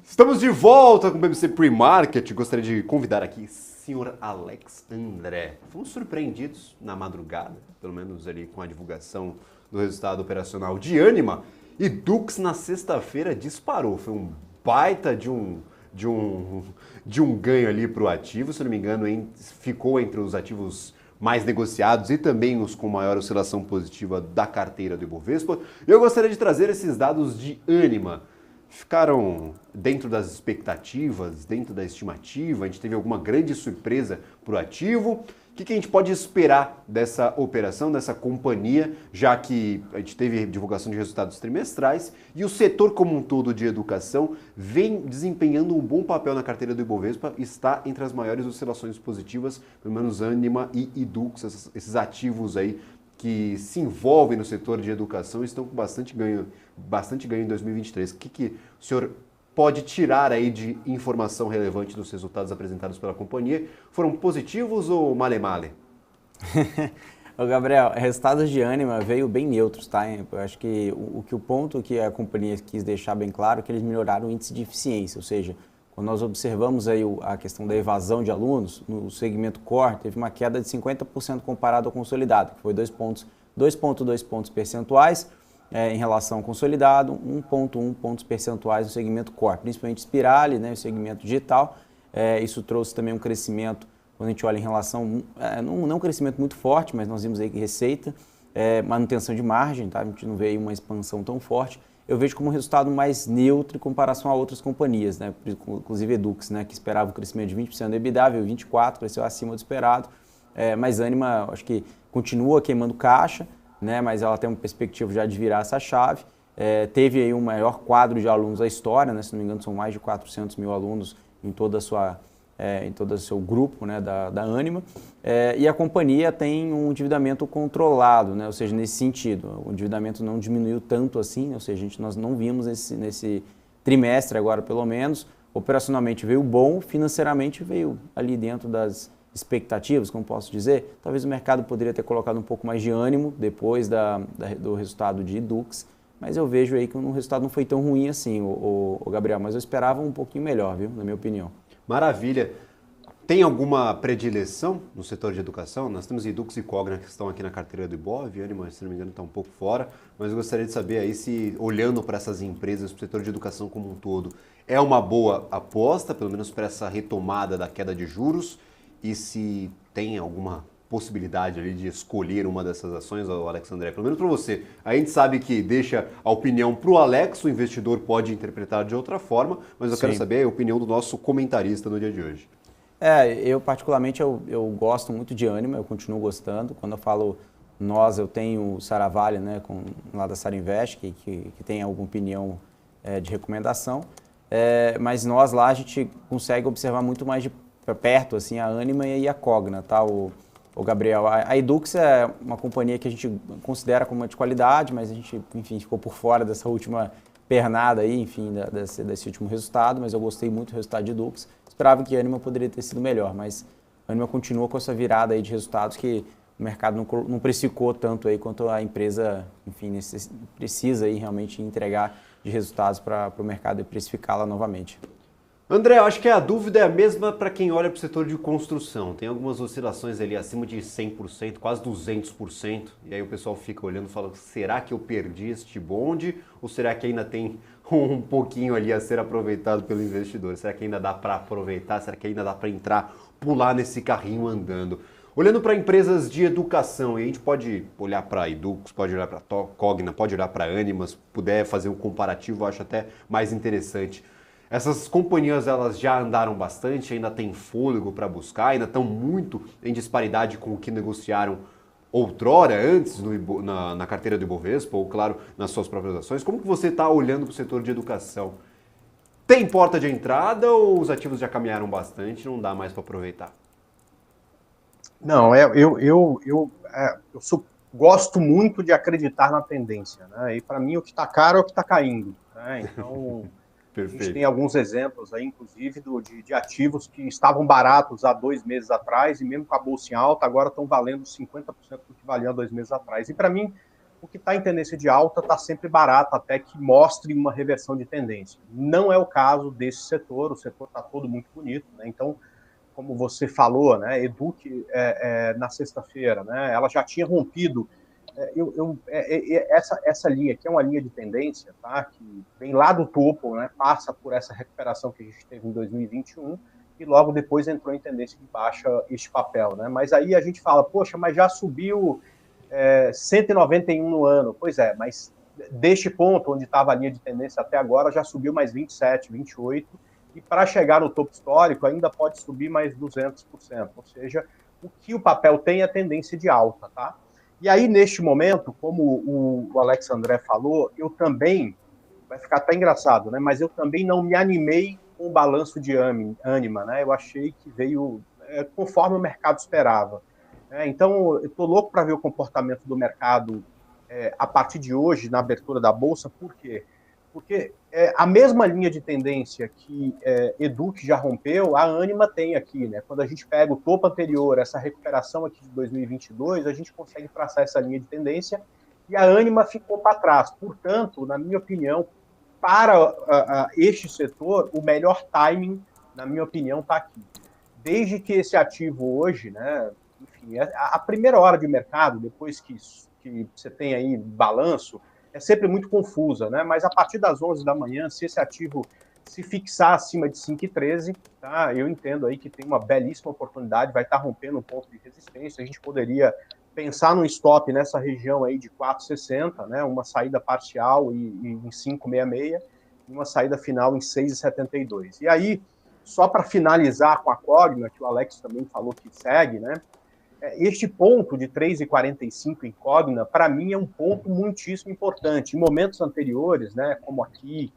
Estamos de volta com o BMC Pre-Market. Gostaria de convidar aqui o senhor Alex André. Fomos surpreendidos na madrugada, pelo menos ali com a divulgação do resultado operacional de Ânima. E Dux na sexta-feira disparou. Foi um baita de um ganho ali para o ativo. Se não me engano, ficou entre os ativos mais negociados e também os com maior oscilação positiva da carteira do Ibovespa. Eu gostaria de trazer esses dados de Ânima. Ficaram dentro das expectativas, dentro da estimativa? A gente teve alguma grande surpresa para o ativo? O que a gente pode esperar dessa operação, dessa companhia, já que a gente teve divulgação de resultados trimestrais e o setor como um todo de educação vem desempenhando um bom papel na carteira do Ibovespa, está entre as maiores oscilações positivas, pelo menos Ânima e Dux, esses ativos aí que se envolvem no setor de educação estão com bastante ganho em 2023. O que o senhor pode tirar aí de informação relevante dos resultados apresentados pela companhia? Foram positivos ou male-male? Ô Gabriel, resultados de Ânima veio bem neutros, tá? Eu acho que o ponto que a companhia quis deixar bem claro é que eles melhoraram o índice de eficiência, ou seja, quando nós observamos aí a questão da evasão de alunos, no segmento core teve uma queda de 50% comparado ao consolidado, que foi 2,2 pontos percentuais em relação ao consolidado, 1,1 pontos percentuais no segmento core, principalmente Spirale, né, o segmento digital. Isso trouxe também um crescimento, quando a gente olha em relação, não um crescimento muito forte, mas nós vimos aí que receita, manutenção de margem, tá? A gente não vê aí uma expansão tão forte. Eu vejo como um resultado mais neutro em comparação a outras companhias, né? Inclusive Edux, né? Que esperava um crescimento de 20% do EBITDA, veio 24%, cresceu acima do esperado. Mas Ânima, acho que continua queimando caixa, né? Mas ela tem uma perspectiva já de virar essa chave. Teve aí um maior quadro de alunos da história, né? Se não me engano, são mais de 400 mil alunos em todo o seu grupo, né, da Ânima, e a companhia tem um endividamento controlado, né, ou seja, nesse sentido, o endividamento não diminuiu tanto assim, ou seja, nós não vimos nesse trimestre agora pelo menos, operacionalmente veio bom, financeiramente veio ali dentro das expectativas, como posso dizer, talvez o mercado poderia ter colocado um pouco mais de ânimo depois do resultado de Dux, mas eu vejo aí que o resultado não foi tão ruim assim, o Gabriel, mas eu esperava um pouquinho melhor, viu, na minha opinião. Maravilha. Tem alguma predileção no setor de educação? Nós temos Edux e Cogna que estão aqui na carteira do Ibov, Ânima, se não me engano, está um pouco fora, mas eu gostaria de saber aí se, olhando para essas empresas, para o setor de educação como um todo, é uma boa aposta, pelo menos para essa retomada da queda de juros, e se tem alguma possibilidade ali de escolher uma dessas ações, Alex André, pelo menos para você. A gente sabe que deixa a opinião para o Alex, o investidor pode interpretar de outra forma, mas eu quero saber a opinião do nosso comentarista no dia de hoje. Eu particularmente eu gosto muito de Ânima, eu continuo gostando. Quando eu falo nós, eu tenho o Saravalli, né, lá da Sarinvest, que tem alguma opinião de recomendação, mas nós lá a gente consegue observar muito mais de perto assim, a Ânima e a Cogna, tá, o Gabriel. A Edux é uma companhia que a gente considera como uma de qualidade, mas a gente, enfim, ficou por fora dessa última pernada aí, enfim, desse último resultado, mas eu gostei muito do resultado de Edux. Esperava que a Ânima poderia ter sido melhor, mas a Ânima continua com essa virada aí de resultados que o mercado não precificou tanto aí quanto a empresa, enfim, precisa aí realmente entregar de resultados para o mercado e precificá-la novamente. André, eu acho que a dúvida é a mesma para quem olha para o setor de construção. Tem algumas oscilações ali acima de 100%, quase 200%, e aí o pessoal fica olhando e fala, será que eu perdi este bonde ou será que ainda tem um pouquinho ali a ser aproveitado pelo investidor? Será que ainda dá para aproveitar? Será que ainda dá para entrar, pular nesse carrinho andando? Olhando para empresas de educação, e a gente pode olhar para a Edux, pode olhar para a Cogna, pode olhar para a Ânima, se puder fazer um comparativo, eu acho até mais interessante. Essas companhias, elas já andaram bastante, ainda tem fôlego para buscar, ainda estão muito em disparidade com o que negociaram outrora, antes na carteira do Ibovespa, ou claro, nas suas próprias ações. Como que você está olhando para o setor de educação? Tem porta de entrada ou os ativos já caminharam bastante e não dá mais para aproveitar? Não, gosto muito de acreditar na tendência, né? E para mim o que está caro é o que está caindo, né? Então a gente tem alguns exemplos aí, inclusive, de ativos que estavam baratos há 2 meses atrás e mesmo com a bolsa em alta, agora estão valendo 50% do que valiam há 2 meses atrás. E para mim, o que está em tendência de alta está sempre barato até que mostre uma reversão de tendência. Não é o caso desse setor, o setor está todo muito bonito, né? Então, como você falou, né, Edux na sexta-feira, né, ela já tinha rompido essa linha, que é uma linha de tendência, tá, que vem lá do topo, né, passa por essa recuperação que a gente teve em 2021 e logo depois entrou em tendência de baixa este papel, né, mas aí a gente fala, poxa, mas já subiu 191 no ano, pois é, mas deste ponto onde estava a linha de tendência até agora já subiu mais 27, 28, e para chegar no topo histórico ainda pode subir mais 200%, ou seja, o que o papel tem é tendência de alta, tá? E aí, neste momento, como o Alex André falou, eu também, vai ficar até engraçado, né? Mas eu também não me animei com o balanço de Ânima, né? Eu achei que veio conforme o mercado esperava. Então, eu estou louco para ver o comportamento do mercado a partir de hoje, na abertura da Bolsa. Por quê? Porque a mesma linha de tendência que Edux já rompeu, a Ânima tem aqui, né? Quando a gente pega o topo anterior, essa recuperação aqui de 2022, a gente consegue traçar essa linha de tendência e a Ânima ficou para trás. Portanto, na minha opinião, para este setor, o melhor timing, na minha opinião, está aqui. Desde que esse ativo hoje, né? Enfim, a primeira hora de mercado, depois que você tem aí balanço, é sempre muito confusa, né? Mas a partir das 11 da manhã, se esse ativo se fixar acima de 5,13, tá? Eu entendo aí que tem uma belíssima oportunidade, vai estar rompendo um ponto de resistência, a gente poderia pensar num stop nessa região aí de 4,60, né? Uma saída parcial em 5,66 e uma saída final em 6,72. E aí, só para finalizar com a Cogna, que o Alex também falou que segue, né? Este ponto de 3,45 em Cogna, para mim, é um ponto muitíssimo importante. Em momentos anteriores, né, como aqui,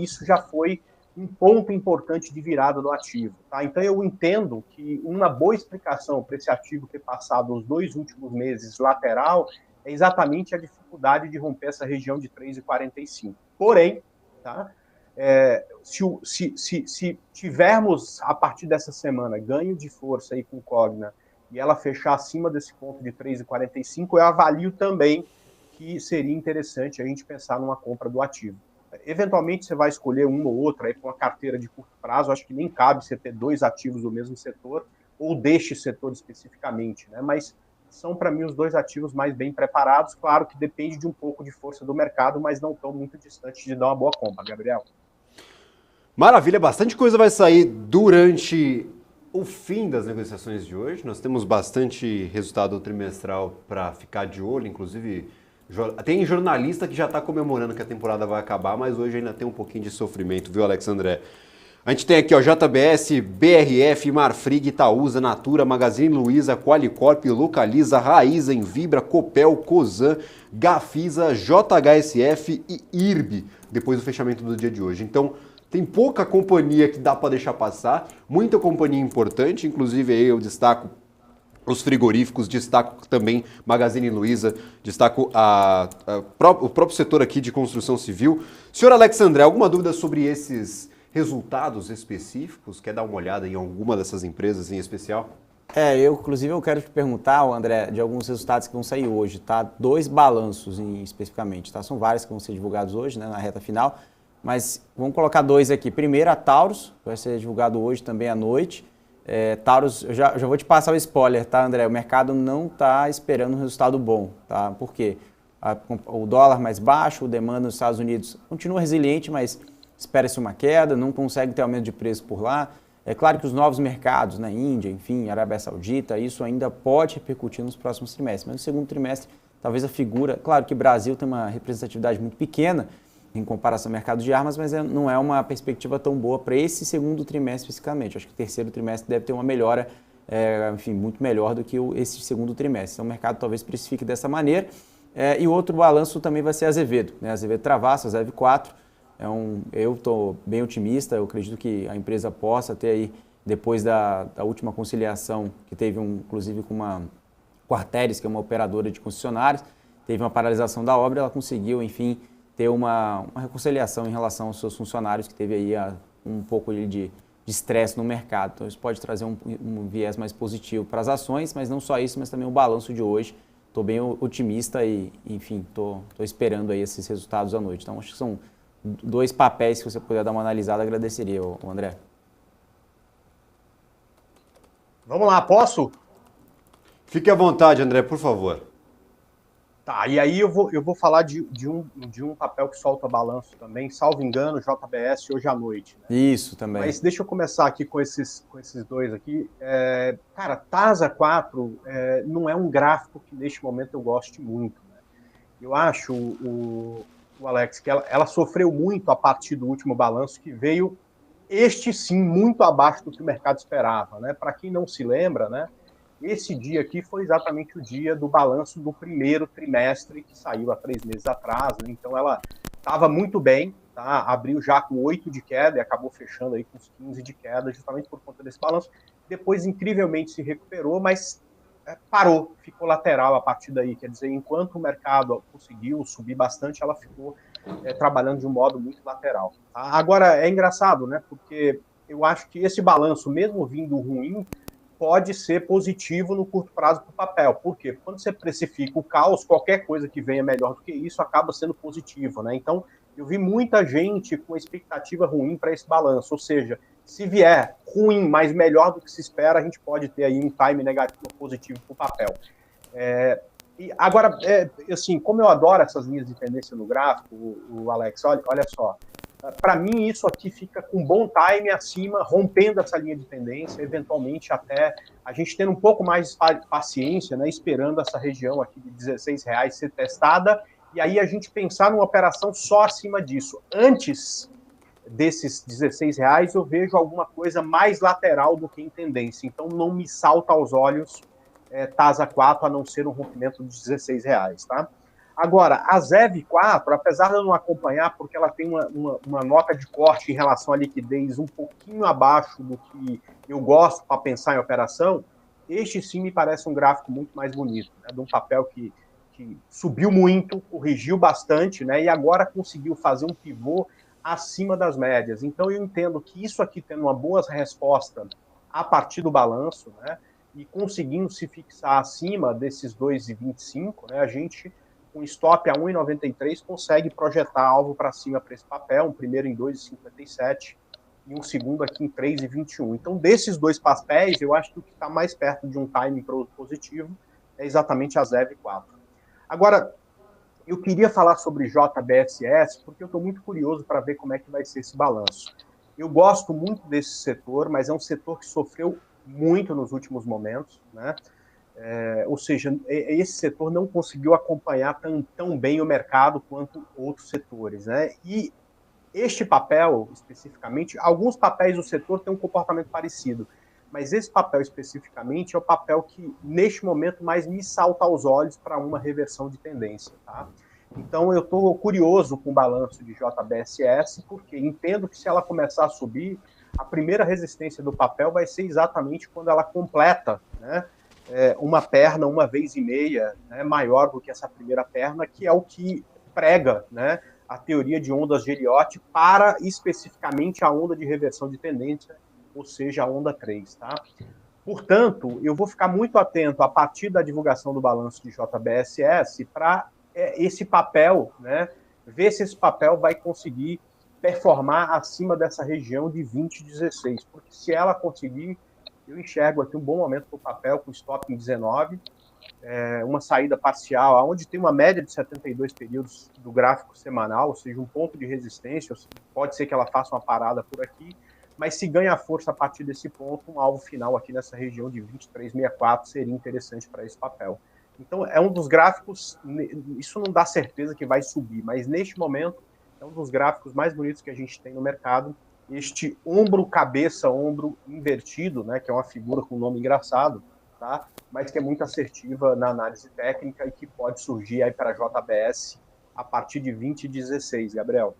isso já foi um ponto importante de virada do ativo. Tá? Então, eu entendo que uma boa explicação para esse ativo ter passado os 2 últimos meses lateral é exatamente a dificuldade de romper essa região de 3,45. Porém, tá? Se tivermos, a partir dessa semana, ganho de força aí com Cogna e ela fechar acima desse ponto de 3,45, eu avalio também que seria interessante a gente pensar numa compra do ativo. Eventualmente você vai escolher uma ou outra aí para uma carteira de curto prazo, acho que nem cabe você ter 2 ativos do mesmo setor ou deste setor especificamente, né? Mas são para mim os 2 ativos mais bem preparados, claro que depende de um pouco de força do mercado, mas não estão muito distantes de dar uma boa compra, Gabriel. Maravilha, bastante coisa vai sair durante o fim das negociações de hoje. Nós temos bastante resultado trimestral para ficar de olho, inclusive tem jornalista que já está comemorando que a temporada vai acabar, mas hoje ainda tem um pouquinho de sofrimento, viu, Alex André? A gente tem aqui, ó, JBS, BRF, Marfrig, Itaúsa, Natura, Magazine Luiza, Qualicorp, Localiza, Raíza, Envibra, Copel, Cosan, Gafisa, JHSF e IRB, depois do fechamento do dia de hoje. Então, tem pouca companhia que dá para deixar passar, muita companhia importante, inclusive aí eu destaco os frigoríficos, destaco também Magazine Luiza, destaco o próprio setor aqui de construção civil. Senhor Alex André, alguma dúvida sobre esses resultados específicos? Quer dar uma olhada em alguma dessas empresas em especial? Inclusive eu quero te perguntar, André, de alguns resultados que vão sair hoje, tá? 2 balanços especificamente, tá? São vários que vão ser divulgados hoje, né, na reta final. Mas vamos colocar 2 aqui. Primeiro, a Taurus, vai ser divulgado hoje também à noite. Taurus, eu já vou te passar o spoiler, tá, André? O mercado não está esperando um resultado bom, tá? Por quê? O dólar mais baixo, o demanda nos Estados Unidos continua resiliente, mas espera-se uma queda, não consegue ter aumento de preço por lá. É claro que os novos mercados, na Índia, enfim, Arábia Saudita, isso ainda pode repercutir nos próximos trimestres. Mas no segundo trimestre, talvez a figura... Claro que o Brasil tem uma representatividade muito pequena, em comparação ao mercado de armas, mas não é uma perspectiva tão boa para esse segundo trimestre especificamente. Acho que o terceiro trimestre deve ter uma melhora, muito melhor do que esse segundo trimestre. Então o mercado talvez precifique dessa maneira. E o outro balanço também vai ser Azevedo, né? Azevedo Travassos, a Zev 4. Eu estou bem otimista, eu acredito que a empresa possa ter aí, depois da última conciliação, que teve inclusive com a Arteris, que é uma operadora de concessionários, teve uma paralisação da obra, ela conseguiu, enfim, ter uma reconciliação em relação aos seus funcionários, que teve aí um pouco de estresse no mercado. Então isso pode trazer um viés mais positivo para as ações, mas não só isso, mas também o balanço de hoje. Estou bem otimista e, enfim, estou esperando aí esses resultados à noite. Então acho que são 2 papéis, se você puder dar uma analisada, agradeceria, André. Vamos lá, posso? Fique à vontade, André, por favor. Tá, e aí eu vou falar de um papel que solta balanço também, salvo engano, JBS hoje à noite. Né? Isso, também. Mas deixa eu começar aqui com esses 2 aqui. Cara, TASA 4 não é um gráfico que neste momento eu goste muito. Né? Eu acho, o Alex, que ela sofreu muito a partir do último balanço, que veio, este sim, muito abaixo do que o mercado esperava. Né? Para quem não se lembra, né? Esse dia aqui foi exatamente o dia do balanço do primeiro trimestre, que saiu há 3 meses atrás, né? Então ela estava muito bem, tá? Abriu já com 8 de queda e acabou fechando aí com uns 15 de queda, justamente por conta desse balanço. Depois, incrivelmente, se recuperou, mas parou, ficou lateral a partir daí. Quer dizer, enquanto o mercado conseguiu subir bastante, ela ficou trabalhando de um modo muito lateral. Tá? Agora, é engraçado, né? Porque eu acho que esse balanço, mesmo vindo ruim, pode ser positivo no curto prazo para o papel. Por quê? Quando você precifica o caos, qualquer coisa que venha melhor do que isso acaba sendo positivo, né? Então, eu vi muita gente com expectativa ruim para esse balanço. Ou seja, se vier ruim, mas melhor do que se espera, a gente pode ter aí um time negativo positivo para o papel. E agora, assim, como eu adoro essas linhas de tendência no gráfico, o Alex, olha só. Para mim, isso aqui fica com bom time acima, rompendo essa linha de tendência, eventualmente até a gente tendo um pouco mais de paciência, né, esperando essa região aqui de R$16 ser testada, e aí a gente pensar numa operação só acima disso. Antes desses R$16, eu vejo alguma coisa mais lateral do que em tendência, então não me salta aos olhos TASA 4, a não ser um rompimento de R$16, tá? Agora, a Zev 4, apesar de eu não acompanhar, porque ela tem uma nota de corte em relação à liquidez um pouquinho abaixo do que eu gosto para pensar em operação, este sim me parece um gráfico muito mais bonito, né, de um papel que subiu muito, corrigiu bastante, né, e agora conseguiu fazer um pivô acima das médias. Então eu entendo que isso aqui tendo uma boa resposta a partir do balanço, né, e conseguindo se fixar acima desses 2,25, né, a gente com stop a 1,93, consegue projetar alvo para cima para esse papel, um primeiro em 2,57 e um segundo aqui em 3,21. Então, desses dois papéis, eu acho que o que está mais perto de um timing positivo é exatamente a ZEV4. Agora, eu queria falar sobre JBSS, porque eu estou muito curioso para ver como é que vai ser esse balanço. Eu gosto muito desse setor, mas é um setor que sofreu muito nos últimos momentos, né? Ou seja, esse setor não conseguiu acompanhar tão bem o mercado quanto outros setores, né? E este papel, especificamente, alguns papéis do setor têm um comportamento parecido, mas esse papel especificamente é o papel que, neste momento, mais me salta aos olhos para uma reversão de tendência, tá? Então, eu estou curioso com o balanço de JBSS, porque entendo que se ela começar a subir, a primeira resistência do papel vai ser exatamente quando ela completa, né, uma perna, uma vez e meia, né, maior do que essa primeira perna, que é o que prega, né, a teoria de ondas de Elliott para especificamente a onda de reversão de tendência, ou seja, a onda 3, tá? Portanto, eu vou ficar muito atento a partir da divulgação do balanço de JBSS para esse papel, né, ver se esse papel vai conseguir performar acima dessa região de 20,16, porque se ela conseguir, eu enxergo aqui um bom momento para o papel com stop em 19, uma saída parcial, onde tem uma média de 72 períodos do gráfico semanal, ou seja, um ponto de resistência, pode ser que ela faça uma parada por aqui, mas se ganha força a partir desse ponto, um alvo final aqui nessa região de 23,64 seria interessante para esse papel. Então, é um dos gráficos, isso não dá certeza que vai subir, mas neste momento é um dos gráficos mais bonitos que a gente tem no mercado, este ombro-cabeça-ombro invertido, né, que é uma figura com um nome engraçado, tá? Mas que é muito assertiva na análise técnica e que pode surgir aí para a JBS a partir de 20,16, Gabriel.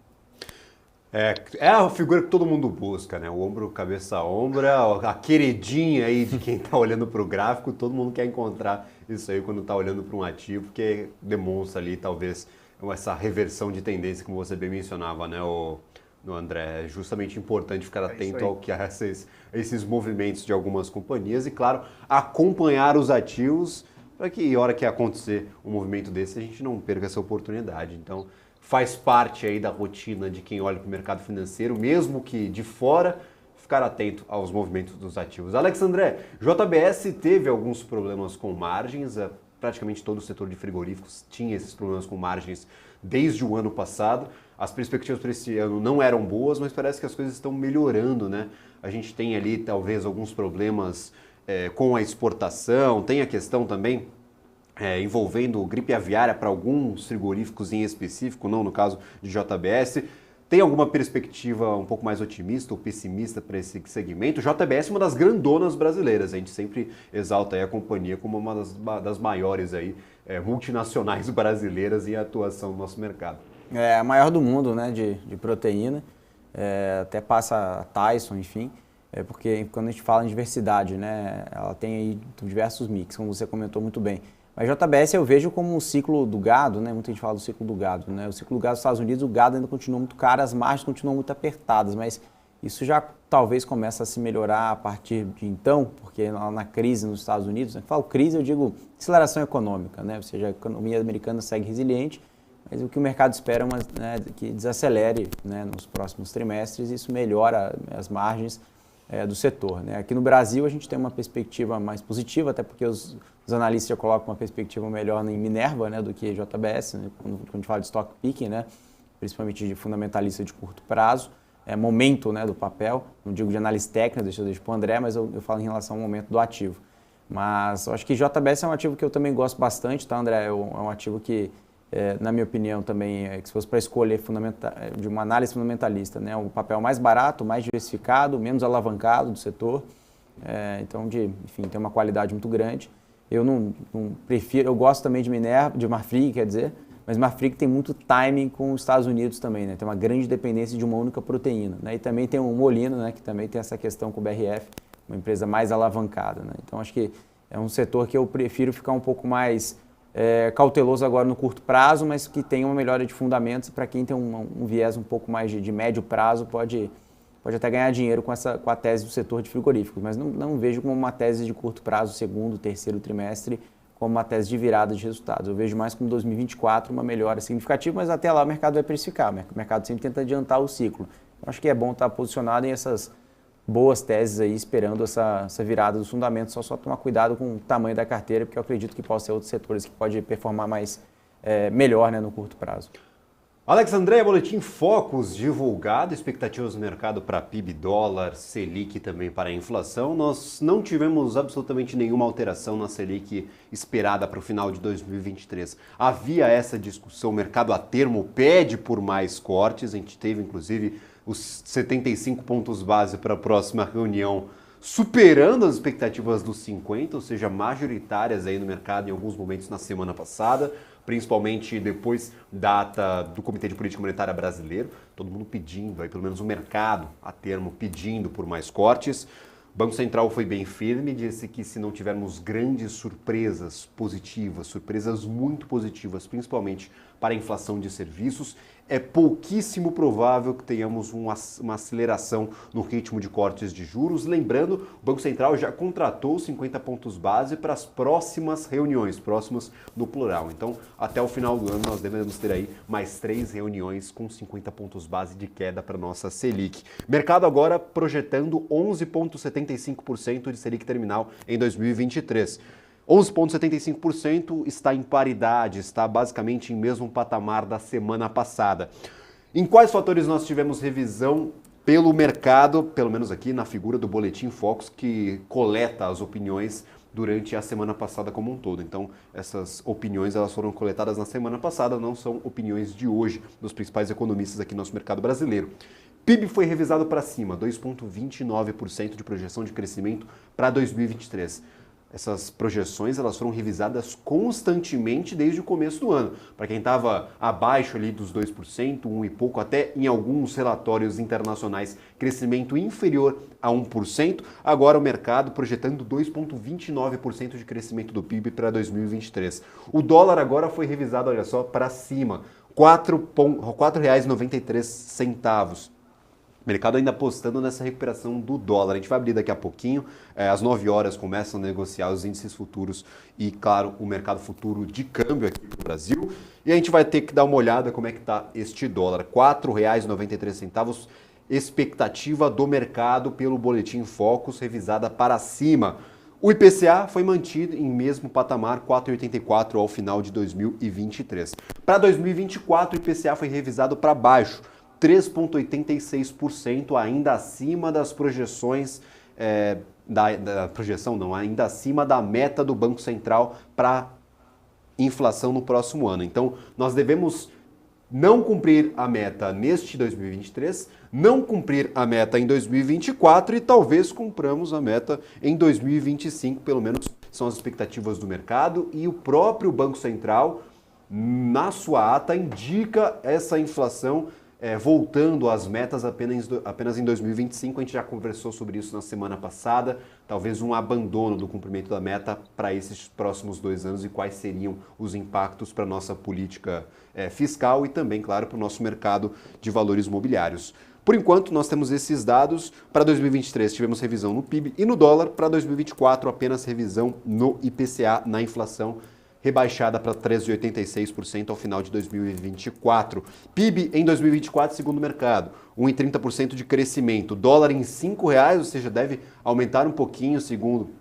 É a figura que todo mundo busca, né? O ombro, cabeça, ombro, a queridinha aí de quem está olhando para o gráfico, todo mundo quer encontrar isso aí quando está olhando para um ativo, porque demonstra ali talvez essa reversão de tendência, como você bem mencionava, né, André? É justamente importante ficar atento ao que esses movimentos de algumas companhias e, claro, acompanhar os ativos para que, na hora que acontecer um movimento desse, a gente não perca essa oportunidade. Então, faz parte aí da rotina de quem olha para o mercado financeiro, mesmo que de fora, ficar atento aos movimentos dos ativos. Alex André, JBS teve alguns problemas com margens, praticamente todo o setor de frigoríficos tinha esses problemas com margens desde o ano passado. As perspectivas para esse ano não eram boas, mas parece que as coisas estão melhorando, né? A gente tem ali talvez alguns problemas com a exportação, tem a questão também envolvendo gripe aviária para alguns frigoríficos em específico, não no caso de JBS. Tem alguma perspectiva um pouco mais otimista ou pessimista para esse segmento? JBS é uma das grandonas brasileiras, a gente sempre exalta aí a companhia como uma das maiores aí, multinacionais brasileiras em atuação no nosso mercado. É a maior do mundo, né, de proteína, até passa a Tyson, enfim, porque quando a gente fala em diversidade, né, ela tem aí diversos mix, como você comentou muito bem. Mas JBS eu vejo como um ciclo do gado, né? Muita gente fala do ciclo do gado, né? O ciclo do gado dos Estados Unidos, o gado ainda continua muito caro, as margens continuam muito apertadas, mas isso já talvez começa a se melhorar a partir de então, porque na crise nos Estados Unidos, né? Falo crise, eu digo aceleração econômica, né? Ou seja, a economia americana segue resiliente, mas o que o mercado espera é que desacelere, né, nos próximos trimestres, e isso melhora as margens do setor, né? Aqui no Brasil a gente tem uma perspectiva mais positiva, até porque os analistas já colocam uma perspectiva melhor em Minerva, né, do que JBS, né, quando a gente fala de stock picking, né, principalmente de fundamentalista de curto prazo, momento, né, do papel, não digo de análise técnica, deixa para o André, mas eu falo em relação ao momento do ativo. Mas eu acho que JBS é um ativo que eu também gosto bastante, tá, André? É um ativo que, na minha opinião, também, que se fosse para escolher de uma análise fundamentalista, né, o papel mais barato, mais diversificado, menos alavancado do setor, então, enfim, tem uma qualidade muito grande. Eu não prefiro, eu gosto também de Minerva, de Marfrig, quer dizer, mas Marfrig tem muito timing com os Estados Unidos também, né? Tem uma grande dependência de uma única proteína, né? E também tem o Molino, né, que também tem essa questão com o BRF, uma empresa mais alavancada, né? Então acho que é um setor que eu prefiro ficar um pouco mais cauteloso agora no curto prazo, mas que tem uma melhora de fundamentos. Para quem tem um viés um pouco mais de médio prazo, pode até ganhar dinheiro com a tese do setor de frigoríficos, mas não vejo como uma tese de curto prazo, segundo, terceiro trimestre, como uma tese de virada de resultados. Eu vejo mais como 2024 uma melhora significativa, mas até lá o mercado vai precificar, o mercado sempre tenta adiantar o ciclo. Eu acho que é bom estar posicionado em essas boas teses aí, esperando essa virada dos fundamentos, só tomar cuidado com o tamanho da carteira, porque eu acredito que possa ser outros setores que pode performar melhor, né, no curto prazo. Alex André, boletim Focus divulgado, expectativas no mercado para PIB, dólar, Selic também para a inflação. Nós não tivemos absolutamente nenhuma alteração na Selic esperada para o final de 2023. Havia essa discussão, o mercado a termo pede por mais cortes, a gente teve inclusive os 75 pontos base para a próxima reunião, superando as expectativas dos 50, ou seja, majoritárias aí no mercado em alguns momentos na semana passada, principalmente depois da ata do Comitê de Política Monetária Brasileiro, todo mundo pedindo, aí pelo menos o mercado a termo pedindo por mais cortes. O Banco Central foi bem firme, disse que se não tivermos grandes surpresas positivas, surpresas muito positivas, principalmente para a inflação de serviços, é pouquíssimo provável que tenhamos uma aceleração no ritmo de cortes de juros. Lembrando, o Banco Central já contratou 50 pontos base para as próximas reuniões, próximas no plural. Então, até o final do ano, nós devemos ter aí mais 3 reuniões com 50 pontos base de queda para a nossa Selic. Mercado agora projetando 11,75% de Selic terminal em 2023. 11,75% está em paridade, está basicamente em mesmo patamar da semana passada. Em quais fatores nós tivemos revisão pelo mercado, pelo menos aqui na figura do Boletim Focus, que coleta as opiniões durante a semana passada como um todo. Então, essas opiniões elas foram coletadas na semana passada, não são opiniões de hoje dos principais economistas aqui no nosso mercado brasileiro. PIB foi revisado para cima, 2,29% de projeção de crescimento para 2023. Essas projeções elas foram revisadas constantemente desde o começo do ano. Para quem estava abaixo ali dos 2%, 1 e pouco, até em alguns relatórios internacionais, crescimento inferior a 1%, agora o mercado projetando 2,29% de crescimento do PIB para 2023. O dólar agora foi revisado, olha só, para cima, R$ 4,93. O mercado ainda apostando nessa recuperação do dólar. A gente vai abrir daqui a pouquinho, às 9 horas começam a negociar os índices futuros e, claro, o mercado futuro de câmbio aqui no Brasil. E a gente vai ter que dar uma olhada como é que está este dólar. R$ 4,93, expectativa do mercado pelo Boletim Focus, revisada para cima. O IPCA foi mantido em mesmo patamar, 4,84 ao final de 2023. Para 2024, o IPCA foi revisado para baixo, 3,86%, ainda acima das projeções, ainda acima da meta do Banco Central para inflação no próximo ano. Então, nós devemos não cumprir a meta neste 2023, não cumprir a meta em 2024 e talvez cumpramos a meta em 2025, pelo menos são as expectativas do mercado, e o próprio Banco Central, na sua ata, indica essa inflação voltando às metas apenas em 2025, a gente já conversou sobre isso na semana passada, talvez um abandono do cumprimento da meta para esses próximos 2 anos e quais seriam os impactos para a nossa política fiscal e também, claro, para o nosso mercado de valores imobiliários. Por enquanto, nós temos esses dados. Para 2023, tivemos revisão no PIB e no dólar. Para 2024, apenas revisão no IPCA, na inflação, rebaixada para 13,86% ao final de 2024. PIB em 2024, segundo o mercado, 1,30% de crescimento. Dólar em R$ 5,00, ou seja, deve aumentar um pouquinho, segundo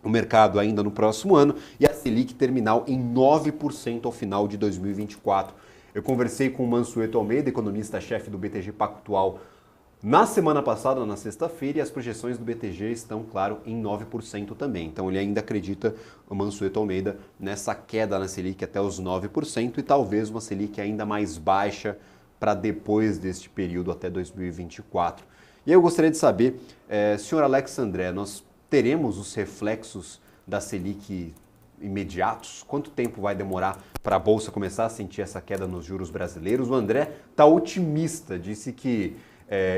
o mercado, ainda no próximo ano. E a Selic terminal em 9% ao final de 2024. Eu conversei com o Mansueto Almeida, economista-chefe do BTG Pactual, na semana passada, na sexta-feira, e as projeções do BTG estão, claro, em 9% também. Então ele ainda acredita, o Mansueto Almeida, nessa queda na Selic até os 9% e talvez uma Selic ainda mais baixa para depois deste período, até 2024. E eu gostaria de saber, senhor Alex André, nós teremos os reflexos da Selic imediatos? Quanto tempo vai demorar para a Bolsa começar a sentir essa queda nos juros brasileiros? O André está otimista, disse que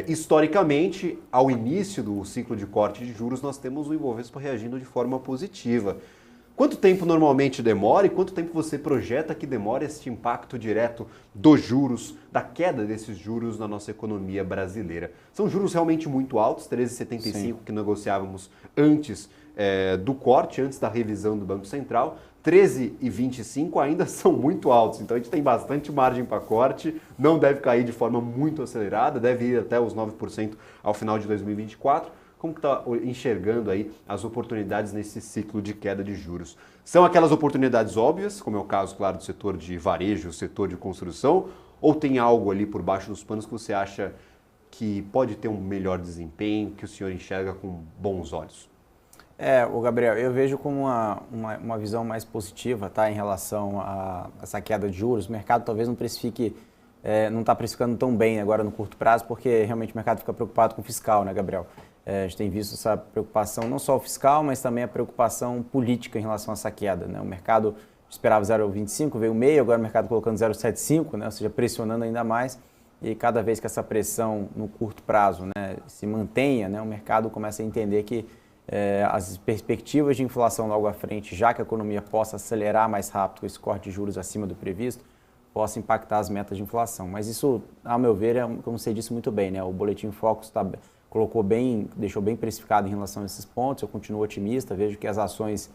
historicamente, ao início do ciclo de corte de juros, nós temos o Ibovespa reagindo de forma positiva. Quanto tempo normalmente demora e quanto tempo você projeta que demora este impacto direto dos juros, da queda desses juros na nossa economia brasileira? São juros realmente muito altos, 13,75 que negociávamos antes do corte, antes da revisão do Banco Central, 13,25 ainda são muito altos, então a gente tem bastante margem para corte, não deve cair de forma muito acelerada, deve ir até os 9% ao final de 2024. Como que está enxergando aí as oportunidades nesse ciclo de queda de juros? São aquelas oportunidades óbvias, como é o caso, claro, do setor de varejo, setor de construção, ou tem algo ali por baixo dos panos que você acha que pode ter um melhor desempenho, que o senhor enxerga com bons olhos? O Gabriel, eu vejo como uma visão mais positiva, tá, em relação a essa queda de juros. O mercado talvez não precifique, não está precificando tão bem agora no curto prazo, porque realmente o mercado fica preocupado com o fiscal, né, Gabriel? A gente tem visto essa preocupação, não só o fiscal, mas também a preocupação política em relação a essa queda, né? O mercado esperava 0,25, veio meio, agora o mercado colocando 0,75, né? Ou seja, pressionando ainda mais. E cada vez que essa pressão no curto prazo, né, se mantenha, né, o mercado começa a entender que as perspectivas de inflação logo à frente, já que a economia possa acelerar mais rápido com esse corte de juros acima do previsto, possa impactar as metas de inflação. Mas isso, ao meu ver, como você disse muito bem, né, o Boletim Focus deixou bem precificado em relação a esses pontos. Eu continuo otimista, vejo que as ações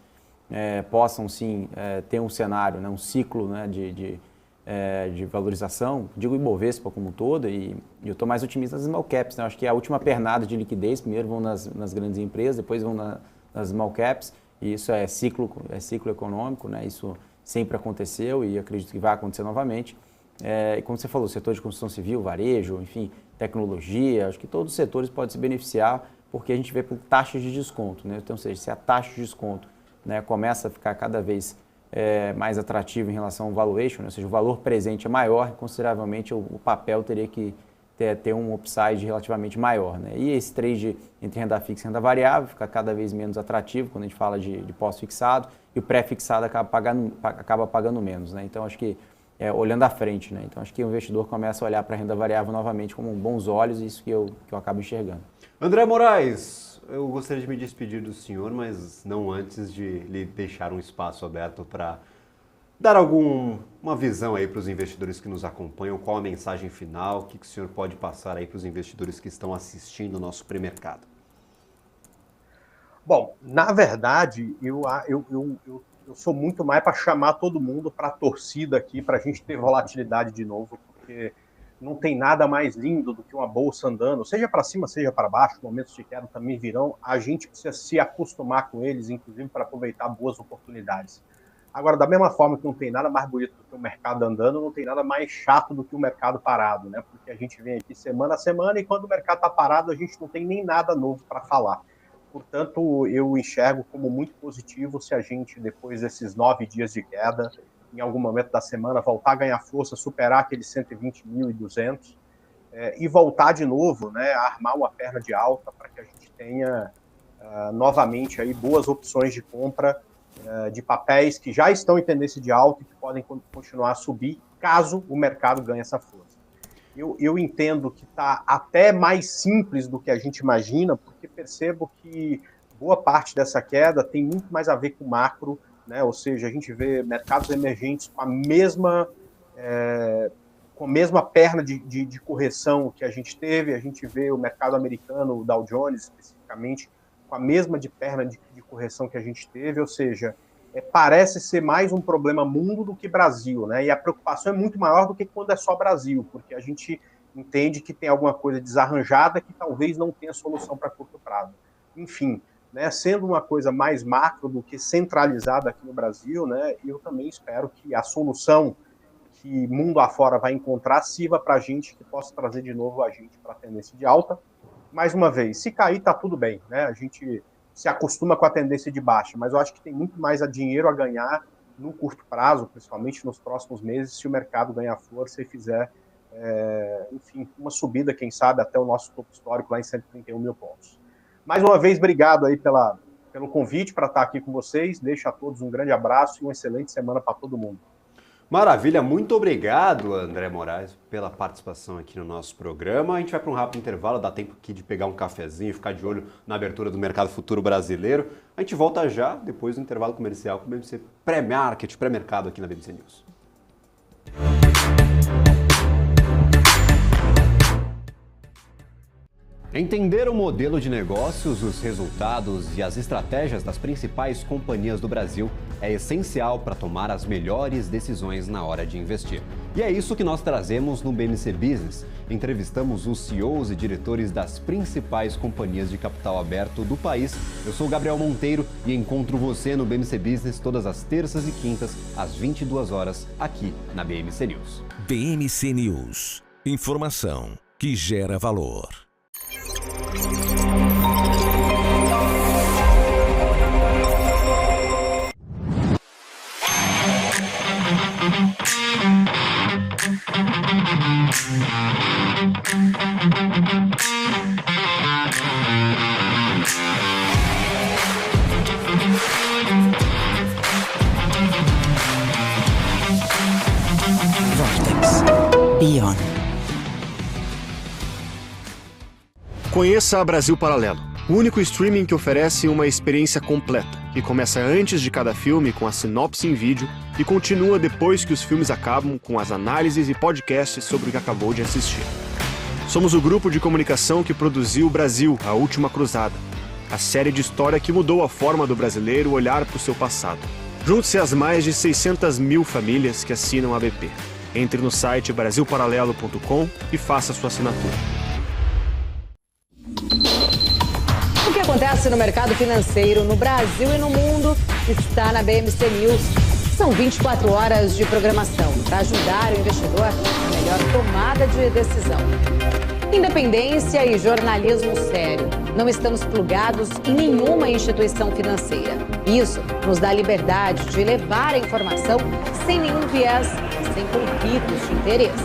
possam sim ter um cenário, né, um ciclo, né, de valorização, digo Ibovespa como um todo, e eu estou mais otimista nas small caps, né? Acho que é a última pernada de liquidez, primeiro vão nas grandes empresas, depois vão nas small caps, e isso é ciclo econômico, né? Isso sempre aconteceu e acredito que vai acontecer novamente. E como você falou, setor de construção civil, varejo, enfim, tecnologia, acho que todos os setores podem se beneficiar, porque a gente vê por taxas de desconto, né? Então, ou seja, se a taxa de desconto, né, começa a ficar cada vez mais atrativo em relação ao valuation, né? Ou seja, o valor presente é maior, consideravelmente o papel teria que ter um upside relativamente maior, né? E esse trade entre renda fixa e renda variável fica cada vez menos atrativo quando a gente fala de pós-fixado, e o pré-fixado acaba pagando menos, né? Então, acho que, olhando à frente, né? Então, acho que o investidor começa a olhar para a renda variável novamente com bons olhos, e isso que eu acabo enxergando. André Moraes, eu gostaria de me despedir do senhor, mas não antes de lhe deixar um espaço aberto para dar uma visão aí para os investidores que nos acompanham, qual a mensagem final, o que o senhor pode passar aí para os investidores que estão assistindo o nosso pré-mercado. Bom, na verdade, eu sou muito mais para chamar todo mundo para a torcida aqui, para a gente ter volatilidade de novo, porque não tem nada mais lindo do que uma bolsa andando, seja para cima, seja para baixo, momentos de queda também virão, a gente precisa se acostumar com eles, inclusive para aproveitar boas oportunidades. Agora, da mesma forma que não tem nada mais bonito do que o mercado andando, não tem nada mais chato do que o mercado parado, né? Porque a gente vem aqui semana a semana e quando o mercado está parado, a gente não tem nem nada novo para falar. Portanto, eu enxergo como muito positivo se a gente, depois desses 9 dias de queda, em algum momento da semana, voltar a ganhar força, superar aqueles 120.200 e voltar de novo, né, a armar uma perna de alta para que a gente tenha novamente aí boas opções de compra de papéis que já estão em tendência de alta e que podem continuar a subir caso o mercado ganhe essa força. Eu entendo que está até mais simples do que a gente imagina, porque percebo que boa parte dessa queda tem muito mais a ver com macro, né? Ou seja, a gente vê mercados emergentes com a mesma perna de correção que a gente vê o mercado americano, o Dow Jones especificamente, com a mesma perna de correção que a gente teve, ou seja, parece ser mais um problema mundo do que Brasil, né? E a preocupação é muito maior do que quando é só Brasil, porque a gente entende que tem alguma coisa desarranjada que talvez não tenha solução para curto prazo. Enfim, né, sendo uma coisa mais macro do que centralizada aqui no Brasil, né, eu também espero que a solução que mundo afora vai encontrar sirva para a gente, que possa trazer de novo a gente para a tendência de alta. Mais uma vez, se cair, está tudo bem, né? A gente se acostuma com a tendência de baixa, mas eu acho que tem muito mais dinheiro a ganhar no curto prazo, principalmente nos próximos meses, se o mercado ganhar força e fizer, enfim, uma subida, quem sabe, até o nosso topo histórico lá em 131 mil pontos. Mais uma vez, obrigado aí pelo convite para estar aqui com vocês. Deixo a todos um grande abraço e uma excelente semana para todo mundo. Maravilha, muito obrigado, André Moraes, pela participação aqui no nosso programa. A gente vai para um rápido intervalo, dá tempo aqui de pegar um cafezinho e ficar de olho na abertura do mercado futuro brasileiro. A gente volta já, depois do intervalo comercial, com o BMC Pré-Market, pré-mercado aqui na BMC News. Entender o modelo de negócios, os resultados e as estratégias das principais companhias do Brasil é essencial para tomar as melhores decisões na hora de investir. E é isso que nós trazemos no BMC Business. Entrevistamos os CEOs e diretores das principais companhias de capital aberto do país. Eu sou o Gabriel Monteiro e encontro você no BMC Business todas as terças e quintas, às 22 horas, aqui na BMC News. BMC News. Informação que gera valor. Beyond. Conheça a Brasil Paralelo, o único streaming que oferece uma experiência completa, que começa antes de cada filme com a sinopse em vídeo e continua depois que os filmes acabam com as análises e podcasts sobre o que acabou de assistir. Somos o grupo de comunicação que produziu Brasil, a Última Cruzada, a série de história que mudou a forma do brasileiro olhar para o seu passado. Junte-se às mais de 600 mil famílias que assinam a BP. Entre no site brasilparalelo.com e faça sua assinatura. O que acontece no mercado financeiro no Brasil e no mundo está na BMC News. São 24 horas de programação para ajudar o investidor na melhor tomada de decisão. Independência e jornalismo sério. Não estamos plugados em nenhuma instituição financeira. Isso nos dá liberdade de levar a informação sem nenhum viés, sem conflitos de interesse.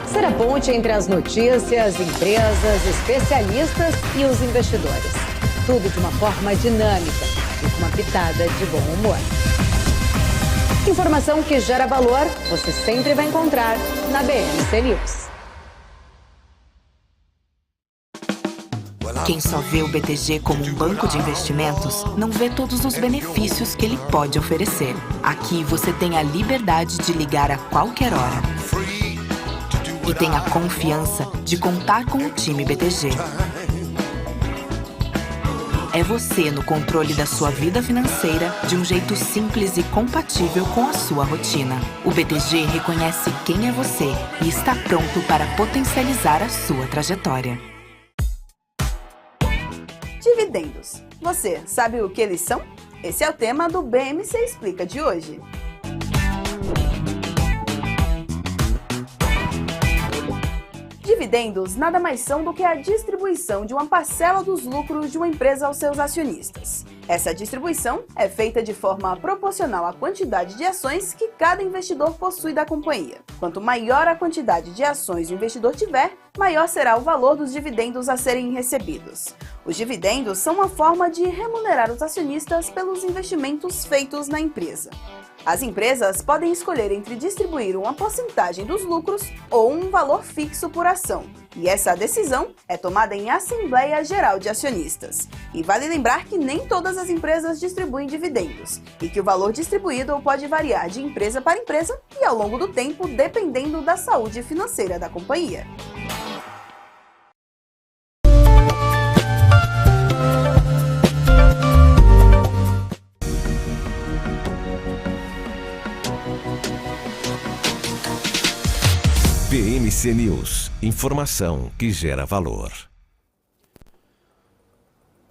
Ser a ponte entre as notícias, empresas, especialistas e os investidores. Tudo de uma forma dinâmica e com uma pitada de bom humor. Informação que gera valor, você sempre vai encontrar na BMC News. Quem só vê o BTG como um banco de investimentos, não vê todos os benefícios que ele pode oferecer. Aqui você tem a liberdade de ligar a qualquer hora. E tem a confiança de contar com o time BTG. É você no controle da sua vida financeira de um jeito simples e compatível com a sua rotina. O BTG reconhece quem é você e está pronto para potencializar a sua trajetória. Dividendos. Você sabe o que eles são? Esse é o tema do BMC Explica de hoje. Dividendos nada mais são do que a distribuição de uma parcela dos lucros de uma empresa aos seus acionistas. Essa distribuição é feita de forma proporcional à quantidade de ações que cada investidor possui da companhia. Quanto maior a quantidade de ações o investidor tiver, maior será o valor dos dividendos a serem recebidos. Os dividendos são uma forma de remunerar os acionistas pelos investimentos feitos na empresa. As empresas podem escolher entre distribuir uma porcentagem dos lucros ou um valor fixo por ação. E essa decisão é tomada em Assembleia Geral de Acionistas. E vale lembrar que nem todas as empresas distribuem dividendos, e que o valor distribuído pode variar de empresa para empresa e ao longo do tempo, dependendo da saúde financeira da companhia. BMC News. Informação que gera valor.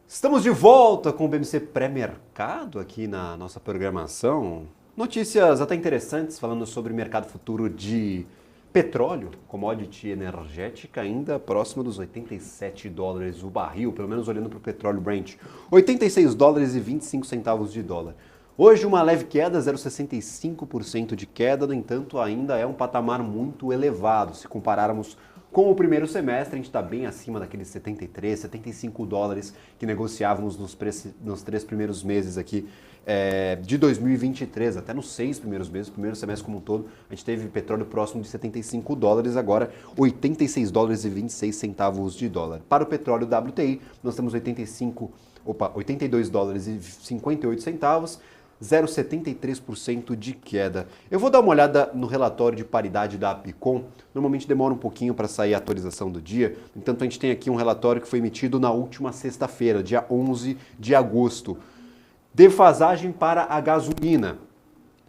Estamos de volta com o BMC Pré-Mercado aqui na nossa programação. Notícias até interessantes falando sobre o mercado futuro de petróleo, commodity energética, ainda próximo dos $87 o barril, pelo menos olhando para o petróleo Brent. $86,25 de dólar. Hoje uma leve queda, 0,65% de queda, no entanto ainda é um patamar muito elevado. Se compararmos com o primeiro semestre, a gente está bem acima daqueles 73, 75 dólares que negociávamos nos 3 primeiros meses aqui de 2023, até nos 6 primeiros meses, primeiro semestre como um todo, a gente teve petróleo próximo de 75 dólares, agora $86,26 de dólar. Para o petróleo WTI, nós temos $82,58, 0,73% de queda. Eu vou dar uma olhada no relatório de paridade da APICOM. Normalmente demora um pouquinho para sair a atualização do dia. No entanto, a gente tem aqui um relatório que foi emitido na última sexta-feira, dia 11 de agosto. Defasagem para a gasolina,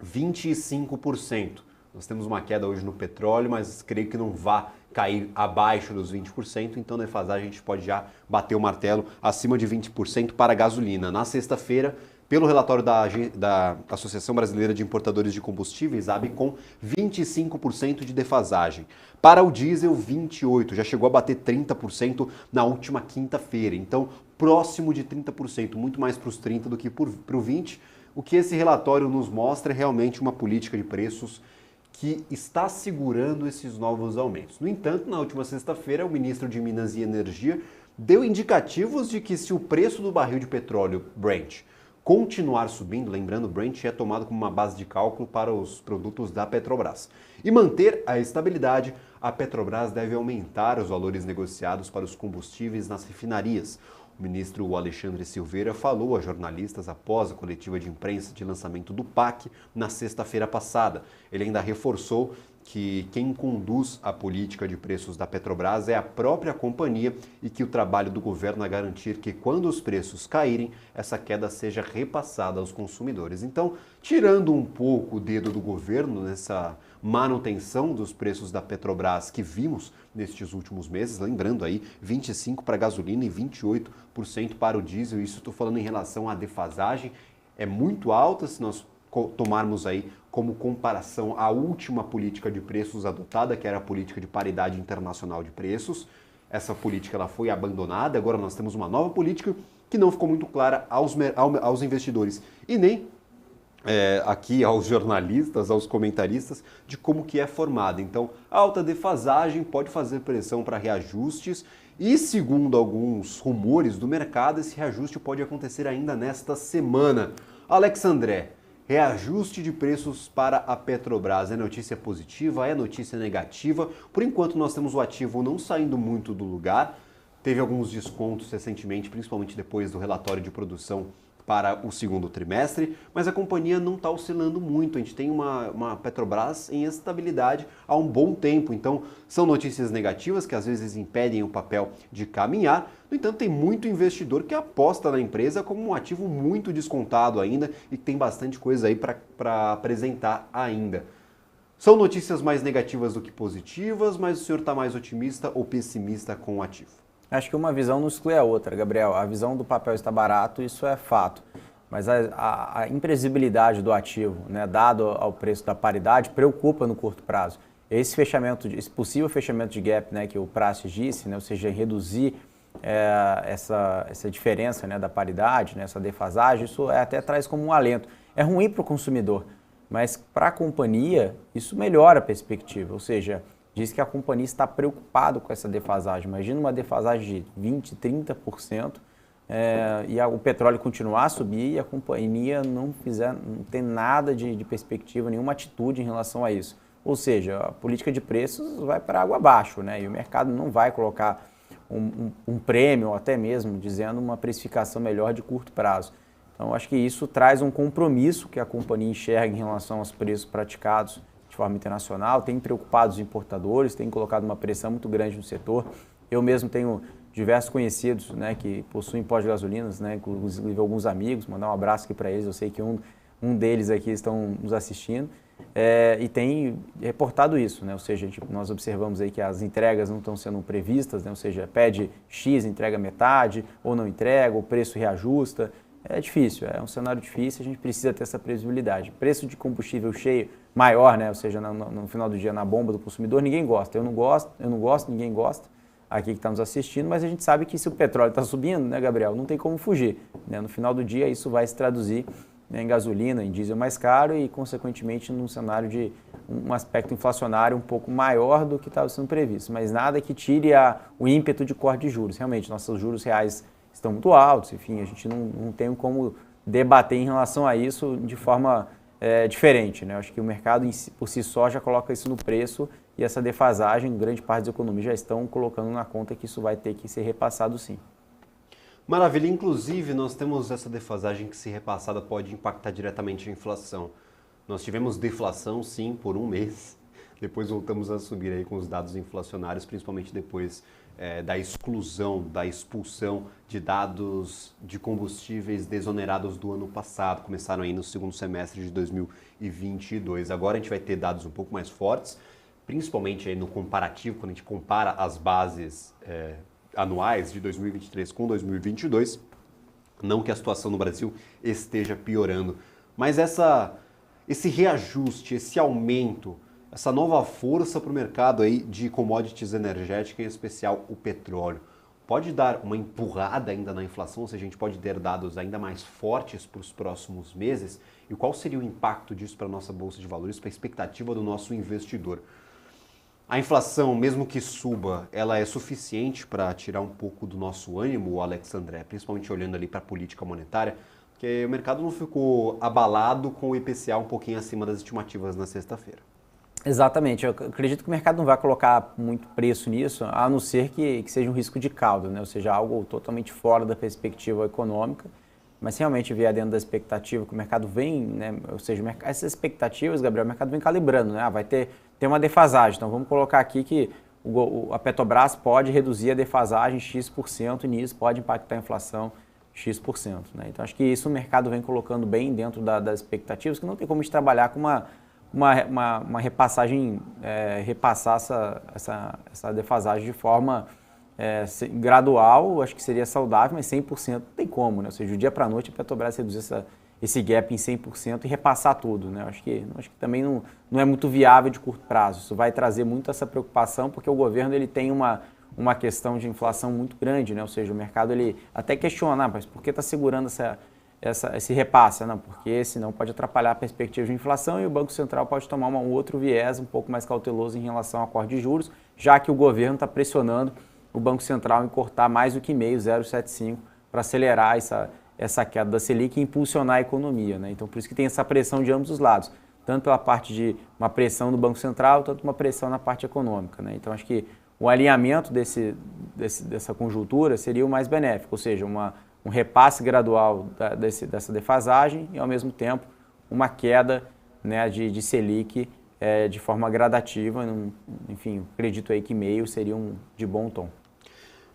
25%. Nós temos uma queda hoje no petróleo, mas creio que não vai cair abaixo dos 20%, então na defasagem a gente pode já bater o martelo acima de 20% para a gasolina. Na sexta-feira, pelo relatório da Associação Brasileira de Importadores de Combustíveis, a ABICOM, 25% de defasagem. Para o diesel, 28%, já chegou a bater 30% na última quinta-feira, então próximo de 30%, muito mais para os 30% do que para o 20%. O que esse relatório nos mostra é realmente uma política de preços que está segurando esses novos aumentos. No entanto, na última sexta-feira, o ministro de Minas e Energia deu indicativos de que se o preço do barril de petróleo Brent continuar subindo, lembrando, Brent é tomado como uma base de cálculo para os produtos da Petrobras, e manter a estabilidade, a Petrobras deve aumentar os valores negociados para os combustíveis nas refinarias. O ministro Alexandre Silveira falou a jornalistas após a coletiva de imprensa de lançamento do PAC na sexta-feira passada. Ele ainda reforçou que quem conduz a política de preços da Petrobras é a própria companhia e que o trabalho do governo é garantir que quando os preços caírem, essa queda seja repassada aos consumidores. Então, tirando um pouco o dedo do governo nessa manutenção dos preços da Petrobras que vimos nestes últimos meses, lembrando aí, 25% para a gasolina e 28% para o diesel, isso estou falando em relação à defasagem, é muito alta se nós tomarmos aí como comparação a última política de preços adotada, que era a política de paridade internacional de preços. Essa política ela foi abandonada, agora nós temos uma nova política que não ficou muito clara aos investidores e nem aqui aos jornalistas, aos comentaristas, de como que é formada. Então, a alta defasagem pode fazer pressão para reajustes e, segundo alguns rumores do mercado, esse reajuste pode acontecer ainda nesta semana. Alex André, reajuste de preços para a Petrobras, é notícia positiva, é notícia negativa? Por enquanto nós temos o ativo não saindo muito do lugar, teve alguns descontos recentemente, principalmente depois do relatório de produção para o segundo trimestre, mas a companhia não está oscilando muito, a gente tem uma Petrobras em estabilidade há um bom tempo, então são notícias negativas que às vezes impedem o papel de caminhar. No entanto, tem muito investidor que aposta na empresa como um ativo muito descontado ainda e que tem bastante coisa aí para apresentar ainda. São notícias mais negativas do que positivas, mas o senhor está mais otimista ou pessimista com o ativo? Acho que uma visão não exclui a outra, Gabriel. A visão do papel está barato, isso é fato. Mas a imprevisibilidade do ativo, né, dado ao preço da paridade, preocupa no curto prazo. Esse possível fechamento de gap, né, que o Praxis disse, né, ou seja, reduzir essa diferença, né, da paridade, né, essa defasagem, isso até traz como um alento. É ruim para o consumidor, mas para a companhia isso melhora a perspectiva, ou seja, diz que a companhia está preocupada com essa defasagem. Imagina uma defasagem de 20%, 30% e o petróleo continuar a subir e a companhia não tem nada de perspectiva, nenhuma atitude em relação a isso. Ou seja, a política de preços vai para água abaixo, né? E o mercado não vai colocar um prêmio, ou até mesmo dizendo uma precificação melhor de curto prazo. Então, acho que isso traz um compromisso que a companhia enxerga em relação aos preços praticados de forma internacional, tem preocupado os importadores, tem colocado uma pressão muito grande no setor. Eu mesmo tenho diversos conhecidos, né, que possuem postos de gasolinas, né, inclusive alguns amigos, mandar um abraço aqui para eles, eu sei que um deles aqui estão nos assistindo, e tem reportado isso, né, ou seja, nós observamos aí que as entregas não estão sendo previstas, né, ou seja, pede X, entrega metade, ou não entrega, o preço reajusta. É difícil, é um cenário difícil, a gente precisa ter essa previsibilidade. Preço de combustível cheio maior, né? Ou seja, no final do dia na bomba do consumidor, ninguém gosta. Eu não gosto, ninguém gosta aqui que está nos assistindo, mas a gente sabe que se o petróleo está subindo, né, Gabriel, não tem como fugir, né? No final do dia isso vai se traduzir, né, em gasolina, em diesel mais caro e, consequentemente, num cenário de um aspecto inflacionário um pouco maior do que estava sendo previsto. Mas nada que tire o ímpeto de corte de juros. Realmente, nossos juros reais estão muito altos, enfim, a gente não tem como debater em relação a isso de forma diferente, né? Acho que o mercado por si só já coloca isso no preço e essa defasagem, grande parte das economias já estão colocando na conta que isso vai ter que ser repassado sim. Maravilha, inclusive nós temos essa defasagem que, se repassada, pode impactar diretamente a inflação. Nós tivemos deflação, sim, por um mês, depois voltamos a subir aí com os dados inflacionários, principalmente depois da exclusão, da expulsão de dados de combustíveis desonerados do ano passado, começaram aí no segundo semestre de 2022. Agora a gente vai ter dados um pouco mais fortes, principalmente aí no comparativo, quando a gente compara as bases anuais de 2023 com 2022, não que a situação no Brasil esteja piorando, mas esse reajuste, esse aumento, essa nova força para o mercado aí de commodities energéticas, em especial o petróleo, pode dar uma empurrada ainda na inflação, ou seja, a gente pode ter dados ainda mais fortes para os próximos meses? E qual seria o impacto disso para a nossa Bolsa de Valores, para a expectativa do nosso investidor? A inflação, mesmo que suba, ela é suficiente para tirar um pouco do nosso ânimo, Alex André, principalmente olhando ali para a política monetária, porque o mercado não ficou abalado com o IPCA um pouquinho acima das estimativas na sexta-feira. Exatamente, eu acredito que o mercado não vai colocar muito preço nisso, a não ser que seja um risco de caldo, né? Ou seja, algo totalmente fora da perspectiva econômica, mas se realmente vier dentro da expectativa que o mercado vem, né? Ou seja, essas expectativas, Gabriel, o mercado vem calibrando, né? Vai ter uma defasagem, então vamos colocar aqui que a Petrobras pode reduzir a defasagem X% e nisso pode impactar a inflação X%. Né? Então acho que isso o mercado vem colocando bem dentro das expectativas, que não tem como a gente trabalhar com uma repassagem, repassar essa defasagem de forma gradual, acho que seria saudável, mas 100% não tem como, né? Ou seja, do dia para a noite a Petrobras reduzir esse gap em 100% e repassar tudo, né? Acho que também não é muito viável de curto prazo. Isso vai trazer muito essa preocupação, porque o governo ele tem uma questão de inflação muito grande, né? Ou seja, o mercado ele até questiona, mas por que está segurando esse repasse? Não, porque senão pode atrapalhar a perspectiva de inflação e o Banco Central pode tomar um outro viés um pouco mais cauteloso em relação ao corte de juros, já que o governo está pressionando o Banco Central em cortar mais do que meio, 0,75, para acelerar essa queda da Selic e impulsionar a economia, né? Então, por isso que tem essa pressão de ambos os lados, tanto pela parte de uma pressão do Banco Central, tanto uma pressão na parte econômica, né? Então, acho que o alinhamento dessa conjuntura seria o mais benéfico, ou seja, um repasse gradual dessa defasagem e, ao mesmo tempo, uma queda, né, de Selic de forma gradativa. Enfim, acredito aí que meio seria de bom tom.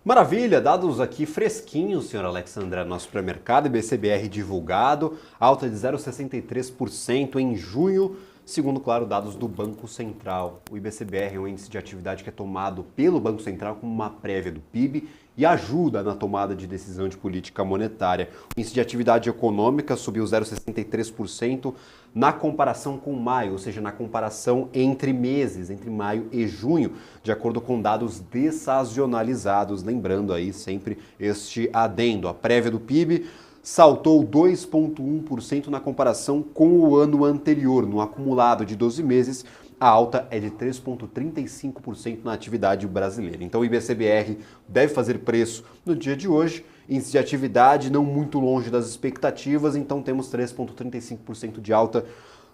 Maravilha, dados aqui fresquinhos, senhor Alex André, nosso supermercado, IBCBR divulgado, alta de 0,63% em junho, segundo, claro, dados do Banco Central. O IBCBR é um índice de atividade que é tomado pelo Banco Central como uma prévia do PIB e ajuda na tomada de decisão de política monetária. O índice de atividade econômica subiu 0,63% na comparação com maio, ou seja, na comparação entre meses, entre maio e junho, de acordo com dados dessazonalizados. Lembrando aí sempre este adendo, a prévia do PIB saltou 2,1% na comparação com o ano anterior. No acumulado de 12 meses, a alta é de 3,35% na atividade brasileira. Então o IBCBR deve fazer preço no dia de hoje. Índice de atividade não muito longe das expectativas, então temos 3,35% de alta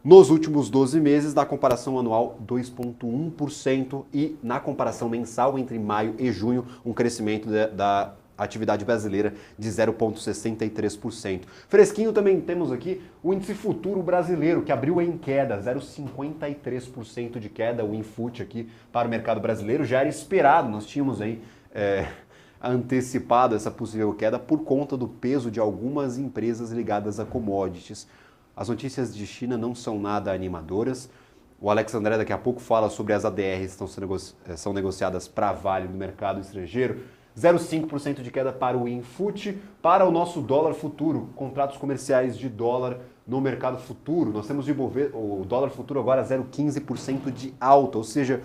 nos últimos 12 meses, na comparação anual 2,1% e na comparação mensal entre maio e junho, um crescimento da atividade brasileira de 0,63%. Fresquinho também temos aqui o índice futuro brasileiro, que abriu em queda, 0,53% de queda, o Infut aqui para o mercado brasileiro. Já era esperado, nós tínhamos aí antecipado essa possível queda por conta do peso de algumas empresas ligadas a commodities. As notícias de China não são nada animadoras. O Alex André daqui a pouco fala sobre as ADRs que são negociadas para Vale no mercado estrangeiro. 0,5% de queda para o Infut, para o nosso dólar futuro, contratos comerciais de dólar no mercado futuro. Nós temos o dólar futuro agora 0,15% de alta, ou seja,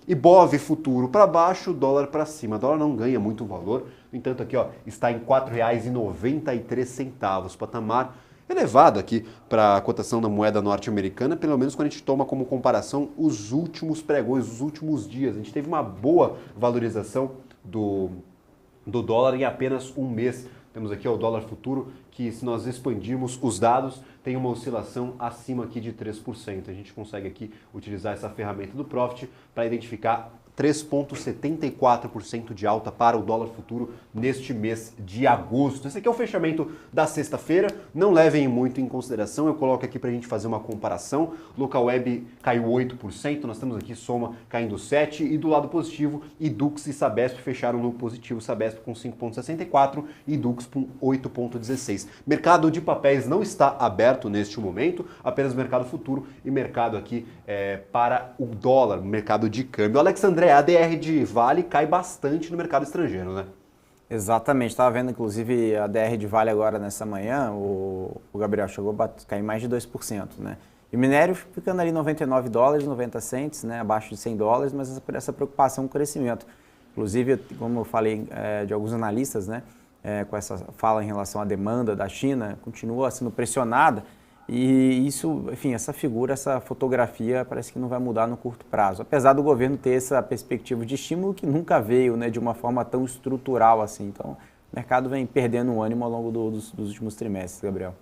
Ibov futuro para baixo, dólar para cima. O dólar não ganha muito valor, no entanto aqui está em R$ 4,93, patamar elevado aqui para a cotação da moeda norte-americana, pelo menos quando a gente toma como comparação os últimos pregões, os últimos dias. A gente teve uma boa valorização do dólar em apenas um mês. Temos aqui o dólar futuro, que se nós expandirmos os dados, tem uma oscilação acima aqui de 3%. A gente consegue aqui utilizar essa ferramenta do Profit para identificar 3,74% de alta para o dólar futuro neste mês de agosto. Esse aqui é o fechamento da sexta-feira, não levem muito em consideração, eu coloco aqui para a gente fazer uma comparação. Local Web caiu 8%, nós temos aqui Soma caindo 7%, e do lado positivo, Edux e Sabesp fecharam no positivo, Sabesp com 5,64% e Edux com 8,16%. Mercado de papéis não está aberto neste momento, apenas mercado futuro e mercado aqui para o dólar, mercado de câmbio. Alex André, a ADR de Vale cai bastante no mercado estrangeiro, né? Exatamente, estava vendo inclusive a ADR de Vale agora nessa manhã, o Gabriel chegou a cair mais de 2%, né? E o minério ficando ali $99, 90 cents, né? Abaixo de $100, mas essa preocupação com o crescimento. Inclusive, como eu falei de alguns analistas, né? Com essa fala em relação à demanda da China, continua sendo pressionada. E isso, enfim, essa figura, essa fotografia parece que não vai mudar no curto prazo. Apesar do governo ter essa perspectiva de estímulo que nunca veio, né, de uma forma tão estrutural assim. Então, o mercado vem perdendo o ânimo ao longo dos últimos trimestres, Gabriel.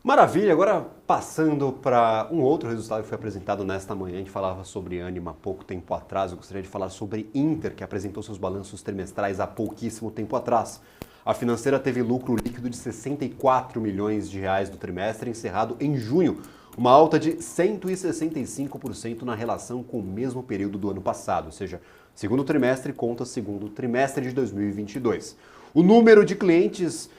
Maravilha, agora passando para um outro resultado que foi apresentado nesta manhã, a gente falava sobre Ânima há pouco tempo atrás, eu gostaria de falar sobre Inter, que apresentou seus balanços trimestrais há pouquíssimo tempo atrás. A financeira teve lucro líquido de 64 milhões de reais no trimestre encerrado em junho, uma alta de 165% na relação com o mesmo período do ano passado, ou seja, segundo trimestre conta segundo trimestre de 2022. O número de clientes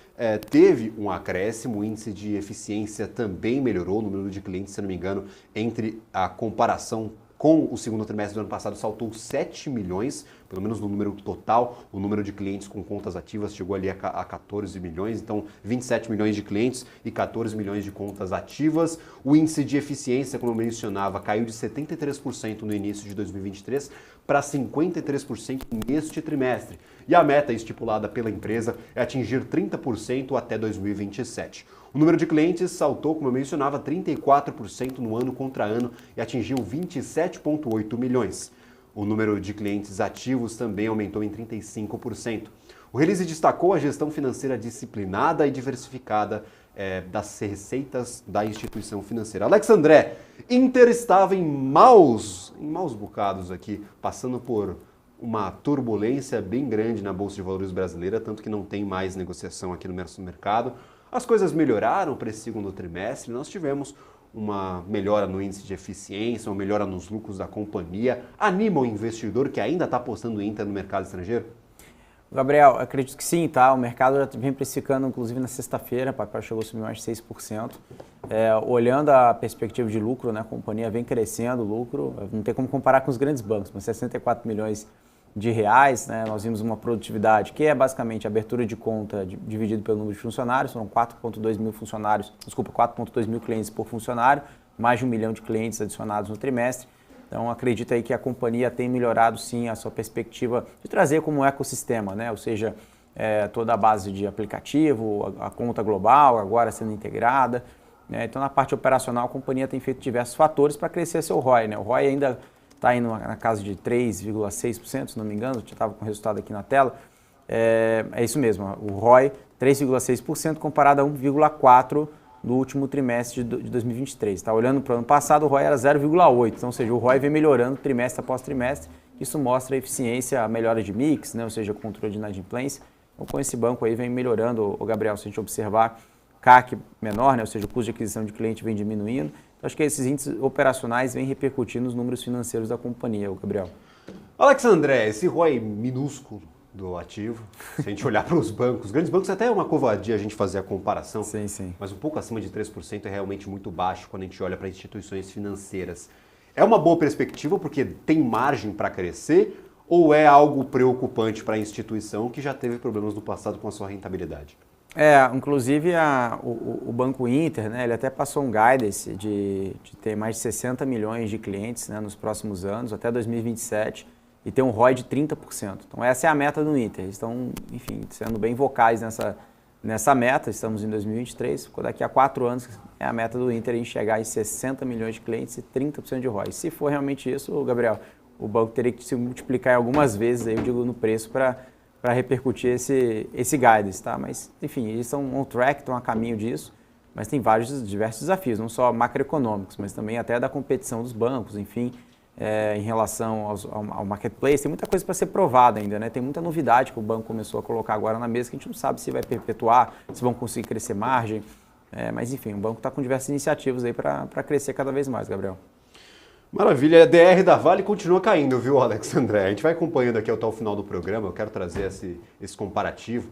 teve um acréscimo, o índice de eficiência também melhorou, o número de clientes, se não me engano, entre a comparação com o segundo trimestre do ano passado saltou 7 milhões, pelo menos no número total, o número de clientes com contas ativas chegou ali a 14 milhões, então 27 milhões de clientes e 14 milhões de contas ativas. O índice de eficiência, como eu mencionava, caiu de 73% no início de 2023 para 53% neste trimestre. E a meta estipulada pela empresa é atingir 30% até 2027. O número de clientes saltou, como eu mencionava, 34% no ano contra ano e atingiu 27,8 milhões. O número de clientes ativos também aumentou em 35%. O release destacou a gestão financeira disciplinada e diversificada das receitas da instituição financeira. Alex André, Inter estava em maus bocados aqui, passando por uma turbulência bem grande na Bolsa de Valores brasileira, tanto que não tem mais negociação aqui no mercado. As coisas melhoraram para esse segundo trimestre, nós tivemos uma melhora no índice de eficiência, uma melhora nos lucros da companhia. Anima o investidor que ainda está apostando em Inter no mercado estrangeiro? Gabriel, acredito que sim, tá? O mercado já vem precificando, inclusive na sexta-feira, o papel chegou a subir mais de 6%. Olhando a perspectiva de lucro, né, a companhia vem crescendo o lucro, não tem como comparar com os grandes bancos, mas 64 milhões de reais, né, nós vimos uma produtividade que é basicamente a abertura de conta dividido pelo número de funcionários, são 4,2 mil clientes por funcionário, mais de 1 milhão de clientes adicionados no trimestre. Então, acredito aí que a companhia tem melhorado, sim, a sua perspectiva de trazer como um ecossistema, né? Ou seja, toda a base de aplicativo, a conta global agora sendo integrada, né? Então, na parte operacional, a companhia tem feito diversos fatores para crescer seu ROI, né? O ROI ainda está indo na casa de 3,6%, se não me engano, já estava com o resultado aqui na tela. É isso mesmo, o ROI 3,6% comparado a 1,4% no último trimestre de 2023. Está olhando para o ano passado, o ROI era 0,8%, então, ou seja, o ROI vem melhorando trimestre após trimestre. Isso mostra a eficiência, a melhora de mix, né? Ou seja, o controle de inadimplência. Então, com esse banco aí vem melhorando, o Gabriel, se a gente observar, CAC menor, né? Ou seja, o custo de aquisição de cliente vem diminuindo. Então, acho que esses índices operacionais vêm repercutindo nos números financeiros da companhia, o Gabriel. Alex André, esse ROI minúsculo do ativo, se a gente olhar para os bancos, os grandes bancos até é uma covardia a gente fazer a comparação, sim. Mas um pouco acima de 3% é realmente muito baixo quando a gente olha para instituições financeiras. É uma boa perspectiva porque tem margem para crescer ou é algo preocupante para a instituição que já teve problemas no passado com a sua rentabilidade? Inclusive o Banco Inter, né, ele até passou um guidance de ter mais de 60 milhões de clientes, né, nos próximos anos, até 2027, e ter um ROI de 30%. Então essa é a meta do Inter. Eles estão, enfim, sendo bem vocais nessa meta. Estamos em 2023, daqui a 4 anos é a meta do Inter em chegar em 60 milhões de clientes e 30% de ROI. Se for realmente isso, Gabriel, o banco teria que se multiplicar algumas vezes, aí eu digo, no preço para repercutir esse guidance, tá? Mas, enfim, eles estão on track, estão a caminho disso, mas tem diversos desafios, não só macroeconômicos, mas também até da competição dos bancos, enfim. em relação ao marketplace, tem muita coisa para ser provada ainda, né? Tem muita novidade que o banco começou a colocar agora na mesa que a gente não sabe se vai perpetuar, se vão conseguir crescer margem. Mas enfim, o banco está com diversas iniciativas aí para crescer cada vez mais, Gabriel. Maravilha, a DR da Vale continua caindo, viu, Alex André? A gente vai acompanhando aqui até o final do programa, eu quero trazer esse comparativo,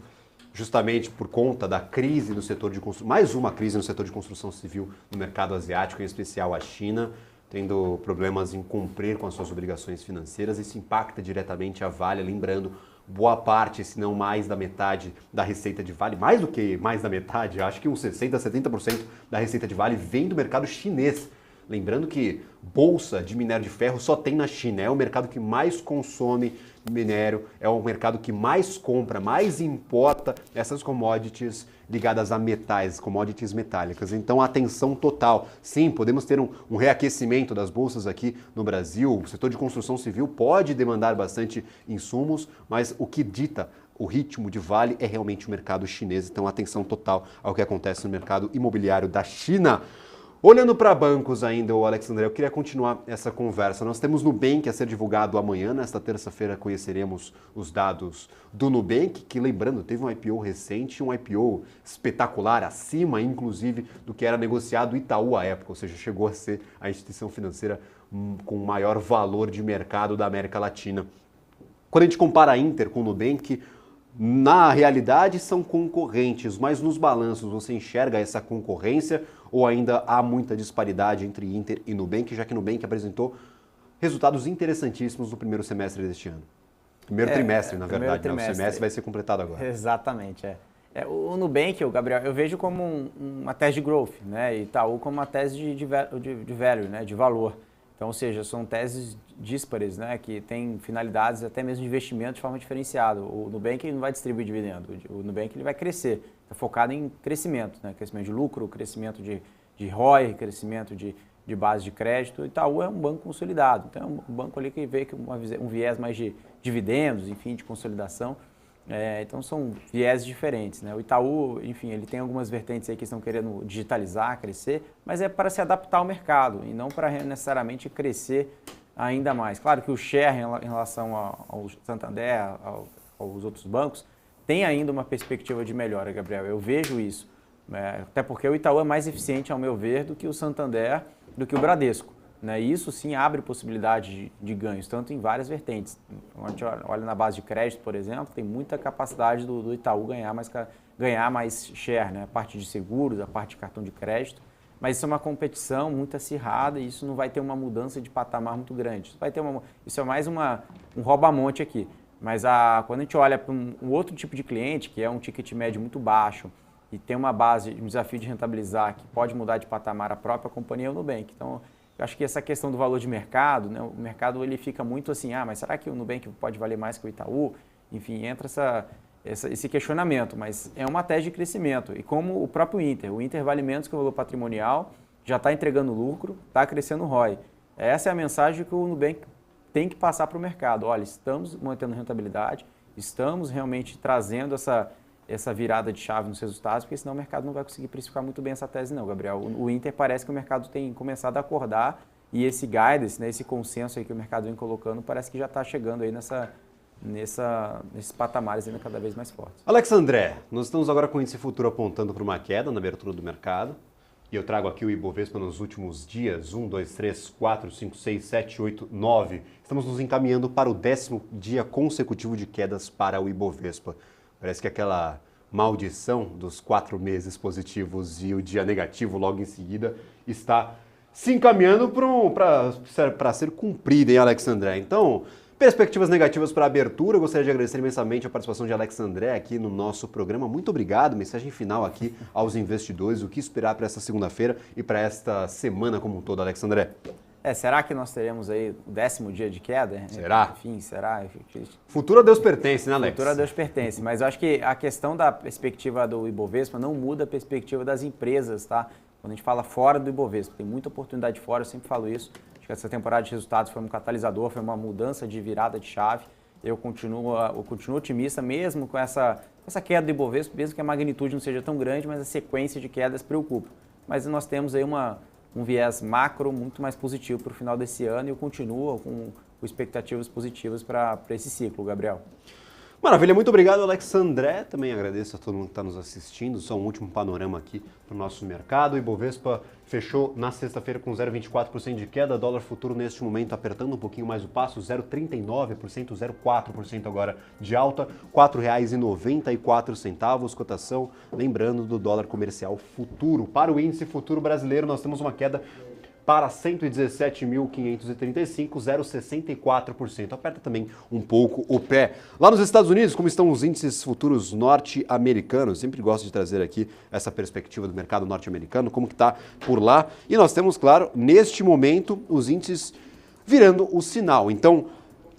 justamente por conta da crise no setor de construção, mais uma crise no setor de construção civil no mercado asiático, em especial a China, tendo problemas em cumprir com as suas obrigações financeiras. Isso impacta diretamente a Vale, lembrando, boa parte, se não mais da metade da receita de Vale, mais do que mais da metade, acho que uns 60%, 70% da receita de Vale vem do mercado chinês. Lembrando que bolsa de minério de ferro só tem na China, é o mercado que mais consome minério, é o mercado que mais compra, mais importa essas commodities ligadas a metais, commodities metálicas. Então, atenção total. Sim, podemos ter um reaquecimento das bolsas aqui no Brasil, o setor de construção civil pode demandar bastante insumos, mas o que dita o ritmo de Vale é realmente o mercado chinês. Então, atenção total ao que acontece no mercado imobiliário da China. Olhando para bancos ainda, Alex André, eu queria continuar essa conversa. Nós temos Nubank a ser divulgado amanhã. Nesta terça-feira conheceremos os dados do Nubank, que, lembrando, teve um IPO recente, um IPO espetacular, acima, inclusive, do que era negociado Itaú à época, ou seja, chegou a ser a instituição financeira com maior valor de mercado da América Latina. Quando a gente compara a Inter com o Nubank, na realidade são concorrentes, mas nos balanços você enxerga essa concorrência ou ainda há muita disparidade entre Inter e Nubank, já que Nubank apresentou resultados interessantíssimos no primeiro semestre deste ano? Primeiro trimestre, na verdade, né? O semestre vai ser completado agora. Exatamente, o Nubank, o Gabriel, eu vejo como uma tese de growth, né? E Itaú como uma tese de value, né? De valor. Então, ou seja, são teses díspares, né, que têm finalidades até mesmo de investimento de forma diferenciada. O Nubank não vai distribuir dividendo, o Nubank ele vai crescer, está focado em crescimento, né, crescimento de lucro, crescimento de ROI, crescimento de base de crédito. O Itaú é um banco consolidado, então é um banco ali que vê um viés mais de dividendos, enfim, de consolidação. Então são viés diferentes, né? O Itaú, enfim, ele tem algumas vertentes aí que estão querendo digitalizar, crescer, mas é para se adaptar ao mercado e não para necessariamente crescer ainda mais. Claro que o share em relação ao Santander, aos outros bancos, tem ainda uma perspectiva de melhora, Gabriel. Eu vejo isso, até porque o Itaú é mais eficiente, ao meu ver, do que o Santander, do que o Bradesco. Né? E isso sim abre possibilidade de ganhos, tanto em várias vertentes. Quando a gente olha na base de crédito, por exemplo, tem muita capacidade do Itaú ganhar mais share, né? A parte de seguros, a parte de cartão de crédito. Mas isso é uma competição muito acirrada e isso não vai ter uma mudança de patamar muito grande. Isso é mais um rouba-monte aqui. Mas quando a gente olha para um outro tipo de cliente, que é um ticket médio muito baixo e tem uma base, um desafio de rentabilizar, que pode mudar de patamar a própria companhia, é o Nubank. Então, eu acho que essa questão do valor de mercado, né, o mercado ele fica muito assim, mas será que o Nubank pode valer mais que o Itaú? Enfim, entra esse questionamento, mas é uma tese de crescimento. E como o próprio o Inter vale menos que o valor patrimonial, já está entregando lucro, está crescendo o ROI. Essa é a mensagem que o Nubank tem que passar para o mercado. Olha, estamos mantendo rentabilidade, estamos realmente trazendo essa virada de chave nos resultados, porque senão o mercado não vai conseguir precificar muito bem essa tese não, Gabriel. O Inter parece que o mercado tem começado a acordar e esse guidance, né, esse consenso aí que o mercado vem colocando, parece que já está chegando aí nesses patamares ainda cada vez mais fortes. Alex André, nós estamos agora com o índice futuro apontando para uma queda na abertura do mercado. E eu trago aqui o Ibovespa nos últimos dias, 1, 2, 3, 4, 5, 6, 7, 8, 9. Estamos nos encaminhando para o 10º dia consecutivo de quedas para o Ibovespa. Parece que aquela maldição dos 4 meses positivos e o dia negativo logo em seguida está se encaminhando para ser cumprida, hein, Alex André? Então, perspectivas negativas para a abertura. Eu gostaria de agradecer imensamente a participação de Alex André aqui no nosso programa. Muito obrigado. Mensagem final aqui aos investidores. O que esperar para essa segunda-feira e para esta semana como um todo, Alex André? Será que nós teremos aí o 10º dia de queda? Será? Enfim, será? Futuro a Deus pertence, né, Alex? Futuro a Deus pertence, mas eu acho que a questão da perspectiva do Ibovespa não muda a perspectiva das empresas, tá? Quando a gente fala fora do Ibovespa, tem muita oportunidade fora, eu sempre falo isso. Acho que essa temporada de resultados foi um catalisador, foi uma mudança de virada de chave. Eu continuo otimista, mesmo com essa queda do Ibovespa, mesmo que a magnitude não seja tão grande, mas a sequência de quedas preocupa. Mas nós temos aí uma um viés macro muito mais positivo para o final desse ano e eu continuo com expectativas positivas para esse ciclo, Gabriel. Maravilha, muito obrigado, Alexandré. Também agradeço a todo mundo que está nos assistindo. Só um último panorama aqui para o nosso mercado. O Ibovespa fechou na sexta-feira com 0,24% de queda. Dólar futuro neste momento apertando um pouquinho mais o passo, 0,39%, 0,4% agora de alta, R$ 4,94. Cotação, lembrando, do dólar comercial futuro. Para o índice futuro brasileiro, nós temos uma queda para 117.535, 0,64%. Aperta também um pouco o pé. Lá nos Estados Unidos, como estão os índices futuros norte-americanos? Sempre gosto de trazer aqui essa perspectiva do mercado norte-americano, como que está por lá. E nós temos, claro, neste momento, os índices virando o sinal. Então,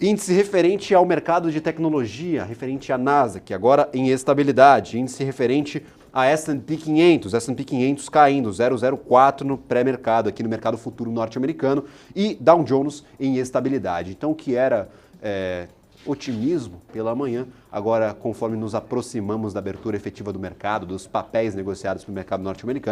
índice referente ao mercado de tecnologia, referente à Nasdaq, agora em estabilidade. Índice referente a S&P 500 caindo 0,04 no pré-mercado, aqui no mercado futuro norte-americano, e Dow Jones em estabilidade. Então, o que era otimismo pela manhã, agora, conforme nos aproximamos da abertura efetiva do mercado, dos papéis negociados pelo mercado norte-americano,